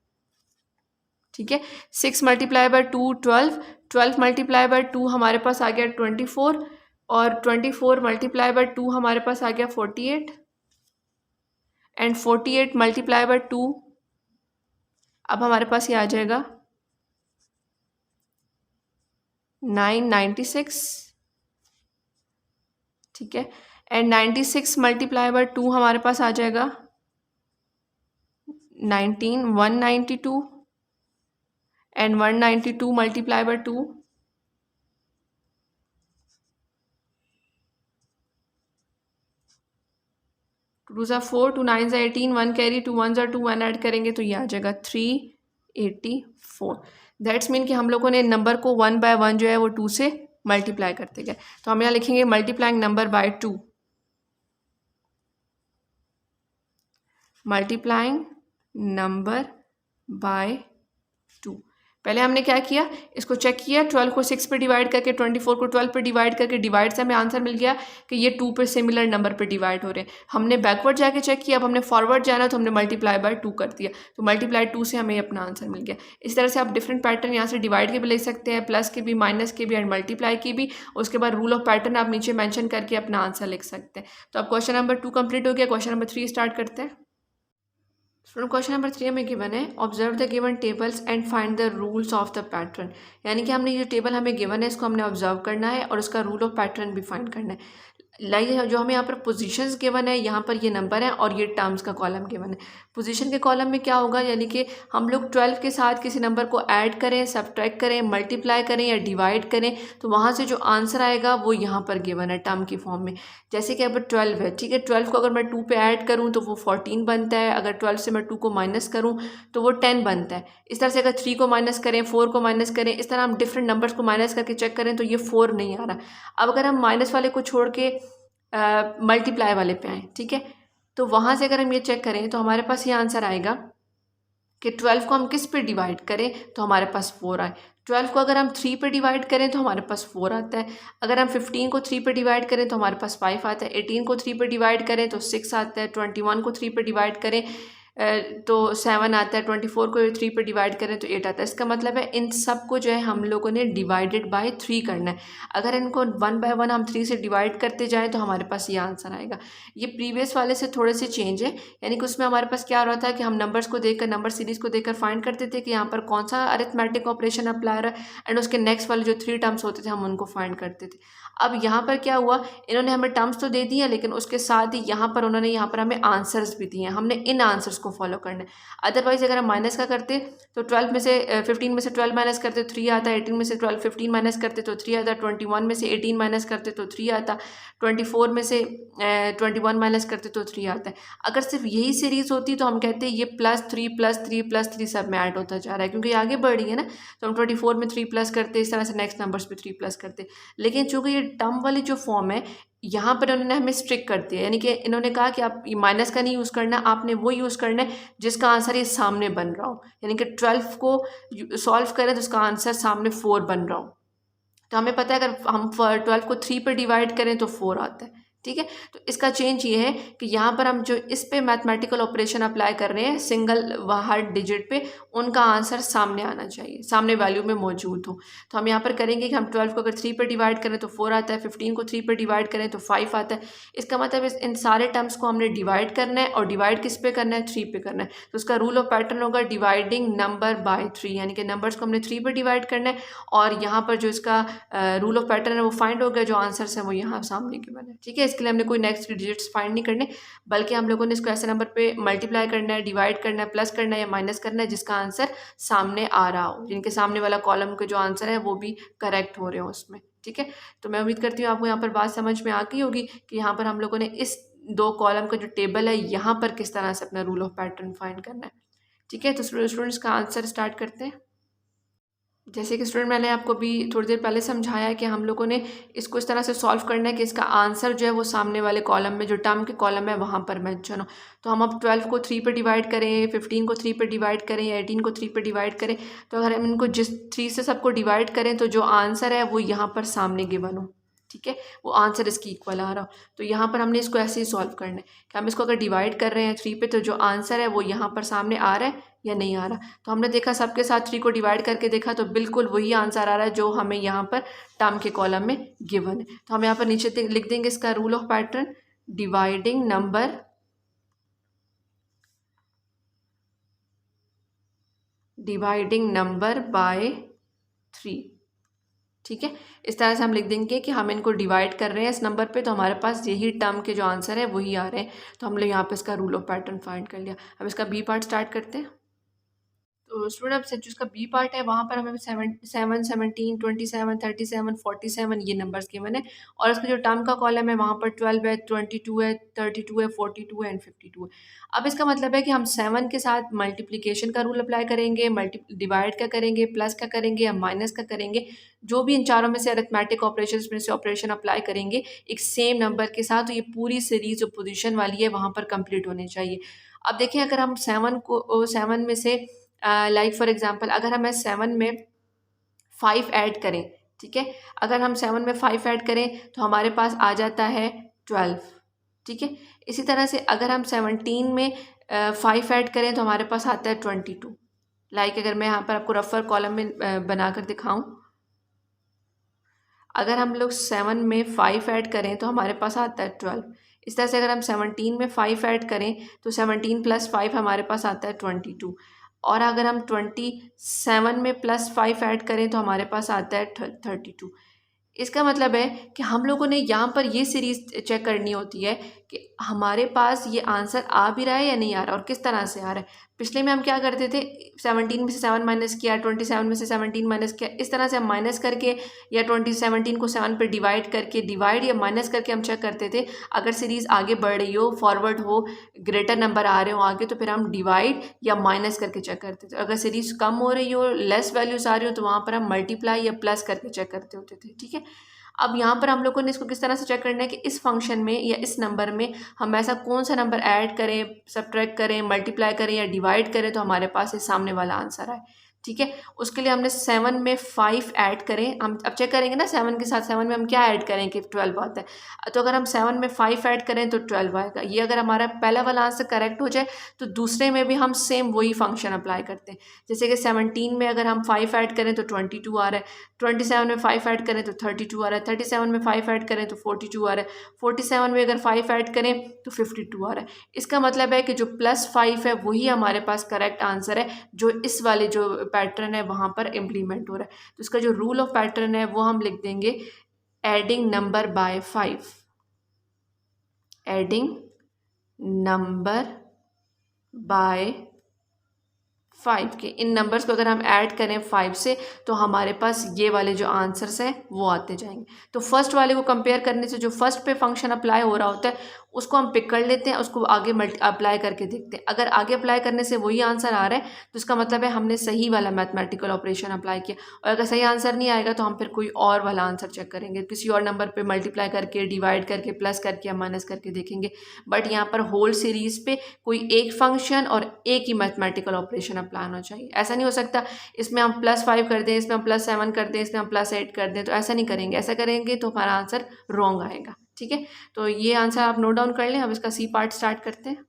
ठीक है, 6 मल्टीप्लाई बाय 2 12, 12 मल्टीप्लाई बाय 2 हमारे पास आ गया 24, और 24 मल्टीप्लाई बाय 2 हमारे पास आ गया 48, एंड 48 मल्टीप्लाई बाय 2 अब हमारे पास ये आ जाएगा 996। ठीक है, एंड 96 मल्टीप्लाई बाय 2 हमारे पास आ जाएगा 192, एंड 192 मल्टीप्लाई बाय 2 2 ज़ा 4, 2 9 ज़ा 18, 1 कैरी, 2 1 ज़ा 2, 1 ऐड करेंगे तो ये आ जाएगा 384। दैट्स मीन कि हम लोगों ने नंबर को 1 बाय 1 जो है वो 2 से मल्टीप्लाई करते गए। तो हम यहाँ लिखेंगे multiplying number by 2, multiplying number by 2। पहले हमने क्या किया, इसको चेक किया, 12 को 6 पे डिवाइड करके, 24 को 12 पे डिवाइड करके, डिवाइड से हमें आंसर मिल गया कि ये 2 पे सिमिलर नंबर पे डिवाइड हो रहे हैं। हमने बैकवर्ड जाके चेक किया, अब हमने फॉरवर्ड जाना तो हमने मल्टीप्लाई बाय 2 कर दिया, तो मल्टीप्लाई 2 से हमें अपना आंसर मिल गया। इस तरह से आप डिफरेंट पैटर्न यहाँ से डिवाइड के भी लिख सकते हैं, प्लस के भी, माइनस के भी, एंड मल्टीप्लाई की भी। उसके बाद रूल ऑफ पैटर्न आप नीचे मैंशन करके अपना आंसर लिख सकते हैं। तो अब क्वेश्चन नंबर 2 कंप्लीट हो गया, क्वेश्चन नंबर 3 स्टार्ट करते हैं। स्टूडेंट क्वेश्चन नंबर 3 हमें गिवन है, observe the given tables and find the rules of the pattern. यानी कि हमने ये टेबल हमें गिवन है, इसको हमने ऑब्जर्व करना है और उसका रूल ऑफ पैटर्न भी फाइंड करना है। लाइक जो हमें यहाँ पर पोजीशंस गिवन है, यहाँ पर ये नंबर है और ये टर्म्स का कॉलम गिवन है। पोजीशन के कॉलम में क्या होगा, यानी कि हम लोग 12 के साथ किसी नंबर को ऐड करें, सब्ट्रैक्ट करें, मल्टीप्लाई करें या डिवाइड करें, तो वहाँ से जो आंसर आएगा वो यहाँ पर गिवन है टर्म की फॉर्म में। जैसे कि अब 12 है, ठीक है, 12 को अगर मैं 2 पे ऐड करूँ तो वो 14 बनता है, अगर 12 से मैं 2 को माइनस करूँ तो वो 10 बनता है। इस तरह से अगर 3 को माइनस करें, 4 को माइनस करें, इस तरह हम डिफरेंट नंबर्स को माइनस करके चेक करें तो ये 4 नहीं आ रहा। अब अगर हम माइनस वाले को छोड़ के मल्टीप्लाई वाले पे आए, ठीक है, तो वहाँ से अगर हम ये चेक करें तो हमारे पास ये आंसर आएगा कि 12 को हम किस पे डिवाइड करें तो हमारे पास 4 आए। 12 को अगर हम 3 पे डिवाइड करें तो हमारे पास 4 आता है। अगर हम 15 को 3 पे डिवाइड करें तो हमारे पास 5 आता है। 18 को 3 पे डिवाइड करें तो 6 आता है। 21 को 3 पे डिवाइड करें तो 7 आता है। 24 को 3 पे डिवाइड करें तो 8 आता है। इसका मतलब है इन सब को जो है हम लोगों ने डिवाइडेड बाय 3 करना है। अगर इनको 1 बाय 1 हम 3 से डिवाइड करते जाएँ तो हमारे पास ये आंसर आएगा। ये प्रीवियस वाले से थोड़े से चेंज है, यानी कि उसमें हमारे पास क्या हो रहा था कि हम नंबर्स को देखकर, नंबर सीरीज़ को देखकर फाइंड करते थे कि यहाँ पर कौन सा अरिथमेटिक ऑपरेशन अप्लाई हो रहा है, एंड उसके नेक्स्ट वाले जो 3 टर्म्स होते थे हम उनको फाइंड करते थे। अब यहाँ पर क्या हुआ, इन्होंने हमें टर्म्स तो दे दिए लेकिन उसके साथ ही यहाँ पर उन्होंने यहाँ पर हमें आंसर्स भी दिए हैं, हमने इन आंसर्स को फॉलो करना है। अदरवाइज अगर हम माइनस का करते तो 12 में से 15 में से 12 माइनस करते तो 3 आता, 18 में से 15 माइनस करते तो 3 आता, 21 में से 18 माइनस करते तो 3 आता, 24 में से 21 माइनस करते तो 3 आता है। अगर सिर्फ यही सीरीज़ होती तो हम कहते ये +3 सब में ऐड होता जा रहा है, क्योंकि आगे बढ़ रही है ना, तो हम 24 में 3 प्लस करते, इस तरह से नेक्स्ट नंबर्स पे 3 प्लस करते। लेकिन चूँकि ये टर्म वाली जो फॉर्म है यहाँ पर उन्होंने हमें स्ट्रिक्ट कर दिया, यानी कि इन्होंने कहा कि आप माइनस का नहीं यूज़ करना, आपने वो यूज़ करना है जिसका आंसर ये सामने बन रहा हो। यानी कि 12 को सॉल्व करें तो उसका आंसर सामने 4 बन रहा हो। तो हमें पता है अगर हम 12 को 3 पर डिवाइड करें तो 4 आता है, ठीक है। तो इसका चेंज ये है कि यहाँ पर हम जो इस पे मैथमेटिकल ऑपरेशन अप्लाई कर रहे हैं सिंगल हर डिजिट पे, उनका आंसर सामने आना चाहिए, सामने वैल्यू में मौजूद हो। तो हम यहाँ पर करेंगे कि हम 12 को अगर 3 पे डिवाइड करें तो 4 आता है, 15 को 3 पे डिवाइड करें तो 5 आता है। इसका मतलब इन सारे टर्म्स को हमने डिवाइड करना है, और डिवाइड किस पे करना है, 3 पे करना है। तो उसका रूल ऑफ पैटर्न होगा डिवाइडिंग नंबर बाय 3, यानी कि नंबर्स को हमने 3 पे डिवाइड करना है, और यहाँ पर जो इसका रूल ऑफ पैटर्न है वो फाइंड हो गया, जो आंसर्स हैं वो यहाँ सामने के बने। ठीक है, इसके लिए हमने कोई नेक्स्ट डिजिट्स फाइंड नहीं करने, बल्कि हम लोगों ने इसको ऐसे नंबर पे मल्टीप्लाई करना है, डिवाइड करना है, प्लस करना है या माइनस करना है जिसका आंसर सामने आ रहा हो, जिनके सामने वाला कॉलम के जो आंसर है वो भी करेक्ट हो रहे हो उसमें। ठीक है, तो मैं उम्मीद करती हूँ आपको यहाँ पर बात समझ में आ गई होगी कि यहाँ पर हम लोगों ने इस 2 कॉलम का जो टेबल है यहाँ पर किस तरह से अपना रूल ऑफ पैटर्न फाइंड करना है। ठीक है, तो स्टूडेंट्स का आंसर स्टार्ट करते हैं। जैसे कि स्टूडेंट मैंने आपको भी थोड़ी देर पहले समझाया है कि हम लोगों ने इसको इस तरह से सॉल्व करना है कि इसका आंसर जो है वो सामने वाले कॉलम में, जो टर्म के कॉलम है वहाँ पर मेंशन हो। तो हम अब 12 को 3 पे डिवाइड करें, 15 को 3 पे डिवाइड करें, 18 को 3 पे डिवाइड करें, तो अगर हम इनको जिस 3 से सबको डिवाइड करें तो जो आंसर है वो यहाँ पर सामने गिवन हो। ठीक है, वो आंसर इसकी इक्वल आ रहा हो। तो यहाँ पर हमने इसको ऐसे ही सॉल्व करना है कि हम इसको अगर डिवाइड कर रहे हैं 3 पे, तो जो आंसर है वो यहाँ पर सामने आ रहा है या नहीं आ रहा। तो हमने देखा सबके साथ 3 को डिवाइड करके देखा तो बिल्कुल वही आंसर आ रहा है जो हमें यहाँ पर टर्म के कॉलम में गिवन है। तो हम यहाँ पर नीचे लिख देंगे इसका rule of pattern, dividing number by 3। ठीक है, इस तरह से हम लिख देंगे कि हम इनको डिवाइड कर रहे हैं इस नंबर पे, तो हमारे पास यही टर्म के जो आंसर है वही आ रहे हैं। तो हम लोग यहाँ पे इसका रूल ऑफ पैटर्न फाइंड कर लिया। अब इसका बी पार्ट स्टार्ट करते हैं। तो स्टूडेंट अब जो इसका बी पार्ट है वहाँ पर हमें 7, 17, 27, 37, 47 ये नंबर्स गिवन है, और इसका जो टर्म का कॉलम है वहाँ पर 12 है, 22 है, 32 है, 42 है एंड 52 है। अब इसका मतलब है कि हम 7 के साथ मल्टीप्लिकेशन का रूल अप्लाई करेंगे, डिवाइड का करेंगे, प्लस का करेंगे या माइनस का करेंगे, जो भी इन चारों में से अरिथमेटिक ऑपरेशन में से ऑपरेशन अप्लाई करेंगे एक सेम नंबर के साथ, तो ये पूरी सीरीज जो पोजिशन वाली है वहाँ पर कंप्लीट होनी चाहिए। अब देखिए, अगर हम 7 में से लाइक फॉर एग्जांपल अगर हमें 7 में 5 ऐड करें, ठीक है, अगर हम 7 में 5 ऐड करें तो हमारे पास आ जाता है 12। ठीक है, इसी तरह से अगर हम 17 में 5 ऐड करें तो हमारे पास आता है 22। लाइक अगर मैं यहाँ पर आपको रफर कॉलम में बनाकर दिखाऊं, अगर हम लोग 7 में 5 ऐड करें तो हमारे पास आता है 12। इस तरह से अगर हम 17 में 5 ऐड करें तो 17 + 5 हमारे पास आता है 22, और अगर हम 27 में +5 ऐड करें तो हमारे पास आता है 32। इसका मतलब है कि हम लोगों ने यहाँ पर ये सीरीज़ चेक करनी होती है कि हमारे पास ये आंसर आ भी रहा है या नहीं आ रहा, और किस तरह से आ रहा है। पिछले में हम क्या करते थे, 17 में से 7 माइनस किया, 27 में से 17 माइनस किया, इस तरह से हम माइनस करके या 17 को 7 पर डिवाइड करके, डिवाइड या माइनस करके हम चेक करते थे। अगर सीरीज़ आगे बढ़ रही हो, फॉरवर्ड हो, ग्रेटर नंबर आ रहे हो आगे, तो फिर हम डिवाइड या माइनस करके चेक करते थे। अगर सीरीज़ कम हो रही हो, लेस वैल्यूज़ आ रही हो, तो वहाँ पर हम मल्टीप्लाई या प्लस करके चेक करते होते थे। ठीक है, अब यहाँ पर हम लोगों ने इसको किस तरह से चेक करना है कि इस फंक्शन में या इस नंबर में हम ऐसा कौन सा नंबर ऐड करें, सब्ट्रैक्ट करें, मल्टीप्लाई करें या डिवाइड करें तो हमारे पास ये सामने वाला आंसर आए। ठीक है, उसके लिए हमने 7 में 5 ऐड करें। हम अब चेक करेंगे ना 7 के साथ 7 में हम क्या ऐड करें कि 12 आता है। तो अगर हम 7 में 5 ऐड करें तो 12 आएगा। ये अगर हमारा पहला वाला आंसर करेक्ट हो जाए तो दूसरे में भी हम सेम वही फंक्शन अप्लाई करते हैं। जैसे कि 17 में अगर हम 5 ऐड करें तो 22 आ रहा है, 27 में 5 ऐड करें तो 32 आ रहा है, 37 में 5 ऐड करें तो 42 आ रहा है, 47 में अगर 5 ऐड करें तो 52 आ रहा है। इसका मतलब है कि जो +5 है वही हमारे पास करेक्ट आंसर है, जो इस वाले जो पैटर्न है वहाँ पर इम्प्लीमेंट हो रहा है। तो इसका जो रूल ऑफ पैटर्न है वो हम लिख देंगे adding number by 5, adding number by 5 के इन नंबर्स को अगर हम ऐड करें 5 से तो हमारे पास ये वाले जो आंसर्स हैं वो आते जाएंगे। तो फर्स्ट वाले को कंपेयर करने से जो फर्स्ट पे फंक्शन अप्लाई हो रहा होता है उसको हम पिक कर लेते हैं, उसको आगे अप्लाई करके देखते हैं। अगर आगे अप्लाई करने से वही आंसर आ रहा है तो इसका मतलब है हमने सही वाला मैथमेटिकल ऑपरेशन अप्लाई किया, और अगर सही आंसर नहीं आएगा तो हम फिर कोई और वाला आंसर चेक करेंगे, किसी और नंबर पर मल्टीप्लाई करके, डिवाइड करके, प्लस करके या माइनस करके देखेंगे। बट यहाँ पर होल सीरीज़ पे कोई एक फंक्शन और एक ही मैथमेटिकल ऑपरेशन अप्लाई होना चाहिए। ऐसा नहीं हो सकता इसमें हम +5 कर दें, इसमें हम +7 कर दें, इसमें हम +8 कर दें, तो ऐसा नहीं करेंगे। ऐसा करेंगे तो हमारा आंसर रॉन्ग आएगा। ठीक है, तो ये आंसर आप नोट डाउन कर लें। अब इसका सी पार्ट स्टार्ट करते हैं।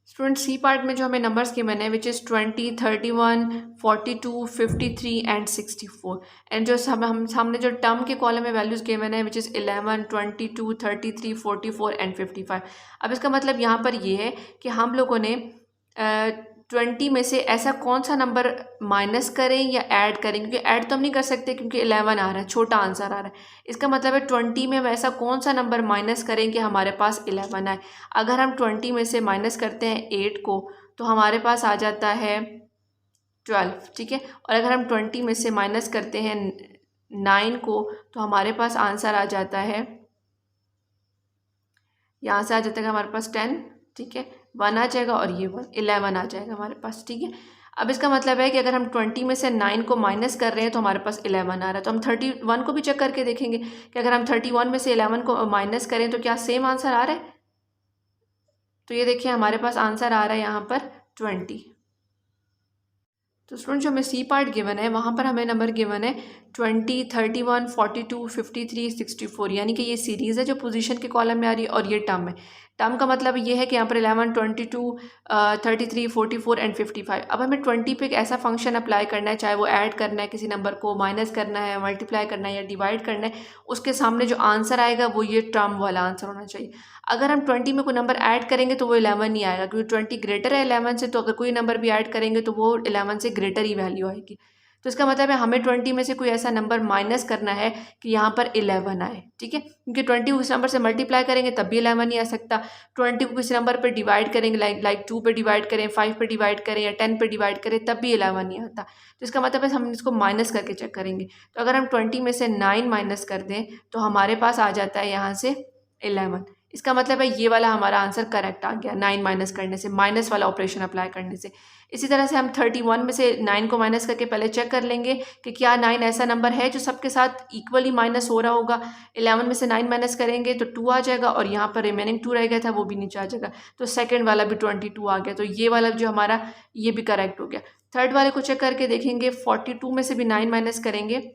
स्टूडेंट सी पार्ट में जो हमें नंबर्स गिवन है विच इज़ 20, 31, 42, 53 एंड 64 एंड जो हम सामने जो टर्म के कॉलम में वैल्यूज़ गिवन है विच इज़ 11, 22, 33, 44 एंड 55। अब इसका मतलब यहाँ पर ये है कि हम लोगों ने 20 में से ऐसा कौन सा नंबर माइनस करें या ऐड करें, क्योंकि ऐड तो हम नहीं कर सकते क्योंकि 11 आ रहा है, छोटा आंसर आ रहा है। इसका मतलब है 20 में हम ऐसा कौन सा नंबर माइनस करें कि हमारे पास 11 आए। अगर हम 20 में से माइनस करते हैं 8 को तो हमारे पास आ जाता है 12, ठीक है। और अगर हम 20 में से माइनस करते हैं 9 को तो हमारे पास आंसर आ जाता है, यहाँ से आ जाता है हमारे पास 10, ठीक है, 1 आ जाएगा और ये 11 आ जाएगा हमारे पास, ठीक है। अब इसका मतलब है कि अगर हम 20 में से 9 को माइनस कर रहे हैं तो हमारे पास 11 आ रहा है। तो हम 31 को भी चेक करके देखेंगे कि अगर हम 31 में से 11 को माइनस करें तो क्या सेम आंसर आ रहा है। तो ये देखिए हमारे पास आंसर आ रहा है यहाँ पर 20। तो स्टूडेंट जो हमें सी पार्ट गिवन है वहाँ पर हमें नंबर गिवन है 20, 31, 42, 53, 64, यानी कि ये सीरीज़ है जो पोजीशन के कॉलम में आ रही है और ये टर्म है। टर्म का मतलब ये है कि यहाँ पर 11, 22, 33, 44 एंड 55। अब हमें 20 पे एक ऐसा फंक्शन अप्लाई करना है, चाहे वो ऐड करना है किसी नंबर को, माइनस करना है, मल्टीप्लाई करना है या डिवाइड करना है, उसके सामने जो आंसर आएगा वो ये टर्म वाला आंसर होना चाहिए। अगर हम 20 में कोई नंबर ऐड करेंगे तो वो 11 नहीं आएगा, क्योंकि 20 ग्रेटर है 11 से, तो अगर कोई नंबर भी ऐड करेंगे तो वो 11 से ग्रेटर ही वैल्यू आएगी। तो इसका मतलब है हमें 20 में से कोई ऐसा नंबर माइनस करना है कि यहाँ पर 11 आए, ठीक है, क्योंकि 20 को किसी नंबर से मल्टीप्लाई करेंगे तब भी 11 नहीं आ सकता। 20 को किसी नंबर पर डिवाइड करेंगे, लाइक 2 पे डिवाइड करें, 5 पे डिवाइड करें या 10 पे डिवाइड करें तब भी 11 नहीं आता। तो इसका मतलब है हम इसको माइनस करके चेक करेंगे। तो अगर हम 20 में से 9 माइनस कर दें तो हमारे पास आ जाता है यहाँ से 11। इसका मतलब है ये वाला हमारा आंसर करेक्ट आ गया 9 माइनस करने से, माइनस वाला ऑपरेशन अप्लाई करने से। इसी तरह से हम 31 में से 9 को माइनस करके पहले चेक कर लेंगे कि क्या 9 ऐसा नंबर है जो सबके साथ इक्वली माइनस हो रहा होगा। 11 में से 9 माइनस करेंगे तो 2 आ जाएगा और यहाँ पर रिमेनिंग 2 रह गया था वो भी नीचे आ जाएगा। तो सेकेंड वाला भी 22 आ गया, तो ये वाला जो हमारा ये भी करेक्ट हो गया। थर्ड वाले को चेक करके देखेंगे, 42 में से भी 9 माइनस करेंगे,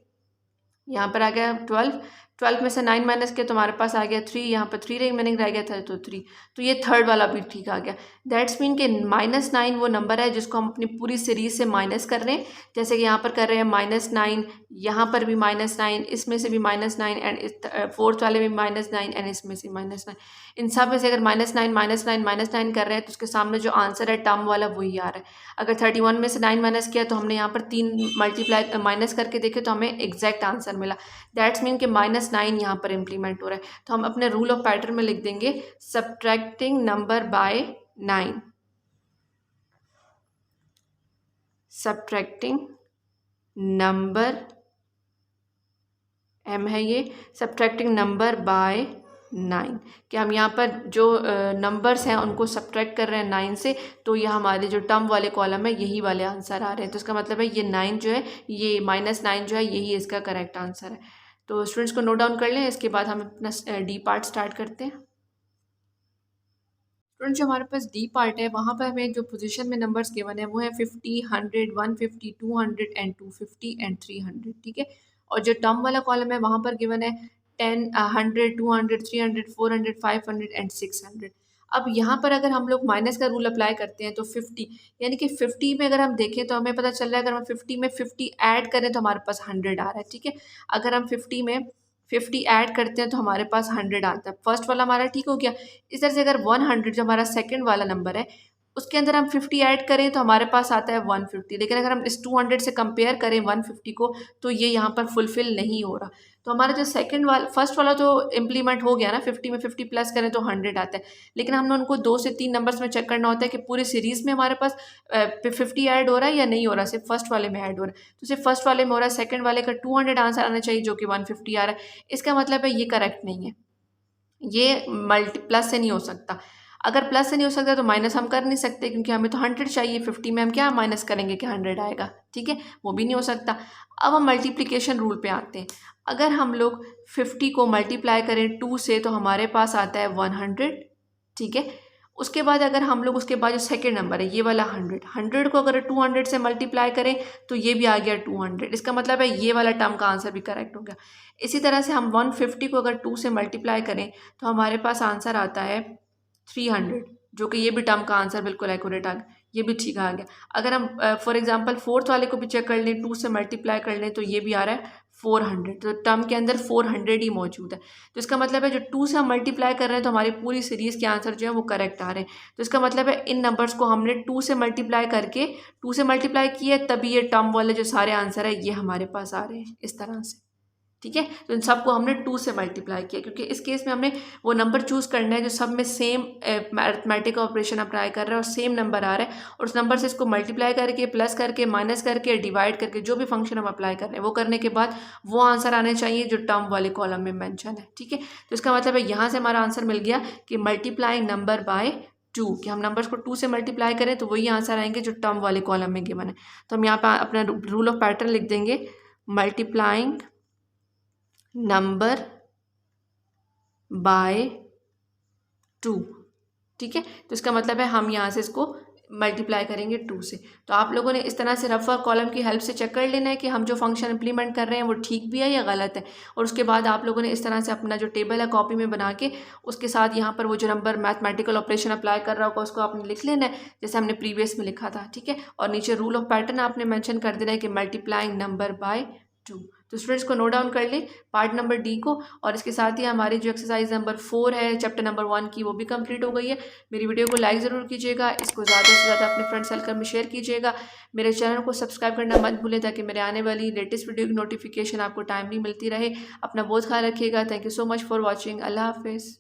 यहाँ पर आ गया 12। 12 में से 9 माइनस किया तो हमारे पास आ गया 3, यहाँ पर 3 रिमेनिंग रह गया था तो 3। तो ये थर्ड वाला भी ठीक आ गया। दैट्स मीन कि -9 वो नंबर है जिसको हम अपनी पूरी सीरीज से माइनस कर रहे हैं। जैसे कि यहाँ पर कर रहे हैं -9, यहाँ पर भी -9, इसमें से भी -9 एंड इस फोर्थ वाले में -9 एंड इसमें से -9। इन सब में से अगर -9, -9, -9 कर रहे हैं तो उसके सामने जो आंसर है टर्म वाला वही आ रहा है। अगर 31 में से 9 माइनस किया तो हमने यहाँ पर 3 मल्टीप्लाई माइनस करके देखे तो हमें एग्जैक्ट आंसर मिला। दैट्स मीन कि -9 यहाँ पर इम्प्लीमेंट हो रहा है। तो हम अपने रूल ऑफ पैटर्न में लिख देंगे subtracting number by 9। Subtracting number, एम है ये, सब्ट्रैक्टिंग नंबर बाय 9, कि हम यहाँ पर जो नंबर्स हैं उनको सब्ट्रैक्ट कर रहे हैं 9 से, तो ये हमारे जो टर्म वाले कॉलम है यही वाले आंसर आ रहे हैं। तो इसका मतलब है ये 9 जो है, ये -9 जो है, यही इसका करेक्ट आंसर है। तो स्टूडेंट्स को नोट डाउन कर लें, इसके बाद हम अपना डी पार्ट स्टार्ट करते हैं। स्टूडेंट जो हमारे पास डी पार्ट है, वहाँ पर हमें जो पोजीशन में नंबर्स गिवन है वो है 50, 100, 150, 200 एंड 250 एंड 300, ठीक है। और जो टर्म वाला कॉलम है वहाँ पर गिवन है 10, 100, 200, 300, 400, 500 एंड 600। अब यहाँ पर अगर हम लोग माइनस का रूल अप्लाई करते हैं तो 50, यानी कि 50 में अगर हम देखें तो हमें पता चल रहा है अगर हम 50 में 50 ऐड करें तो हमारे पास 100 आ रहा है, ठीक है। अगर हम 50 में 50 ऐड करते हैं तो हमारे पास 100 आता है। फर्स्ट वाला हमारा ठीक हो गया। इस तरह से अगर 100 जो हमारा सेकंड वाला नंबर है उसके अंदर हम 50 ऐड करें तो हमारे पास आता है 150। लेकिन अगर हम इस 200 से कंपेयर करें 150 को तो ये यहाँ पर फुलफिल नहीं हो रहा। तो हमारा जो सेकंड वाला, फर्स्ट वाला तो इम्प्लीमेंट हो गया ना, 50 में 50 प्लस करें तो 100 आता है। लेकिन हमने उनको 2 से 3 नंबर्स में चेक करना होता है कि पूरी सीरीज़ में हमारे पास 50 ऐड हो रहा है या नहीं हो रहा, सिर्फ फर्स्ट वाले में ऐड हो रहा है। तो सिर्फ फर्स्ट वाले में हो रहा है, सेकंड वाले का 200 आंसर आना चाहिए जो कि 150 आ रहा है। इसका मतलब है ये करेक्ट नहीं है, ये मल्टी प्लस से नहीं हो सकता। अगर प्लस से नहीं हो सकता तो माइनस हम कर नहीं सकते, क्योंकि हमें तो 100 चाहिए, 50 में हम क्या माइनस करेंगे कि 100 आएगा, ठीक है, वो भी नहीं हो सकता। अब हम मल्टीप्लिकेशन रूल पे आते हैं। अगर हम लोग 50 को मल्टीप्लाई करें 2 से तो हमारे पास आता है 100, ठीक है। उसके बाद अगर हम लोग उसके बाद जो सेकेंड नंबर है ये वाला 100 को अगर 200 से मल्टीप्लाई करें तो ये भी आ गया 200। इसका मतलब है ये वाला टर्म का आंसर भी करेक्ट हो गया। इसी तरह से हम 150 को अगर 2 से मल्टीप्लाई करें तो हमारे पास आंसर आता है 300, जो कि ये भी टर्म का आंसर बिल्कुल एक्यूरेट आ गया, ये भी ठीक आ गया। अगर हम फॉर एग्जांपल फोर्थ वाले को भी चेक कर लें, 2 से मल्टीप्लाई कर लें तो ये भी आ रहा है 400। तो टर्म के अंदर 400 ही मौजूद है। तो इसका मतलब है जो 2 से हम मल्टीप्लाई कर रहे हैं तो हमारी पूरी सीरीज़ के आंसर जो है वो करेक्ट आ रहे हैं। तो इसका मतलब है इन नंबर्स को हमने 2 से मल्टीप्लाई करके 2 से मल्टीप्लाई किया, तभी ये टर्म वाले जो सारे आंसर है ये हमारे पास आ रहे हैं इस तरह से, ठीक है। तो इन सबको हमने 2 से मल्टीप्लाई किया, क्योंकि इस केस में हमने वो नंबर चूज़ करना है जो सब में सेम मैथमेटिक ऑपरेशन अप्लाई कर रहा है और सेम नंबर आ रहा है, और उस नंबर से इसको मल्टीप्लाई करके, प्लस करके, माइनस करके, डिवाइड करके, जो भी फंक्शन हम अप्लाई कर रहे हैं वो करने के बाद वो आंसर आने चाहिए जो टर्म वाले कॉलम में मैंशन है, ठीक है। तो इसका मतलब है यहाँ से हमारा आंसर मिल गया कि मल्टीप्लाइंग नंबर बाय 2, कि हम नंबर्स को 2 से मल्टीप्लाई करें तो वही आंसर आएंगे जो टर्म वाले कॉलम में गिवन है। तो हम यहाँ पर अपना रूल ऑफ पैटर्न लिख देंगे, मल्टीप्लाइंग नंबर बाय 2, ठीक है। तो इसका मतलब है हम यहाँ से इसको मल्टीप्लाई करेंगे 2 से। तो आप लोगों ने इस तरह से रफ और कॉलम की हेल्प से चेक कर लेना है कि हम जो फंक्शन इम्प्लीमेंट कर रहे हैं वो ठीक भी है या गलत है, और उसके बाद आप लोगों ने इस तरह से अपना जो टेबल है कॉपी में बना के उसके साथ यहाँ पर वो जो नंबर मैथमेटिकल ऑपरेशन अप्लाई कर रहा होगा उसको आपने लिख लेना है जैसे हमने प्रीवियस में लिखा था, ठीक है। और नीचे रूल ऑफ पैटर्न आपने मैंशन कर देना है कि मल्टीप्लाइंग नंबर बाय 2। तो स्टूडेंट्स को नोट डाउन कर लें पार्ट नंबर डी को, और इसके साथ ही हमारी जो एक्सरसाइज नंबर 4 है चैप्टर नंबर 1 की वो भी कंप्लीट हो गई है। मेरी वीडियो को लाइक ज़रूर कीजिएगा, इसको ज़्यादा से ज़्यादा अपने फ्रेंड सर्कल में शेयर कीजिएगा। मेरे चैनल को सब्सक्राइब करना मत भूलें ताकि मेरे आने वाली लेटेस्ट वीडियो की नोटिफिकेशन आपको टाइमली मिलती रहे। अपना बहुत ख्याल रखिएगा। Thank you so much for watching. अल्लाह हाफिज़।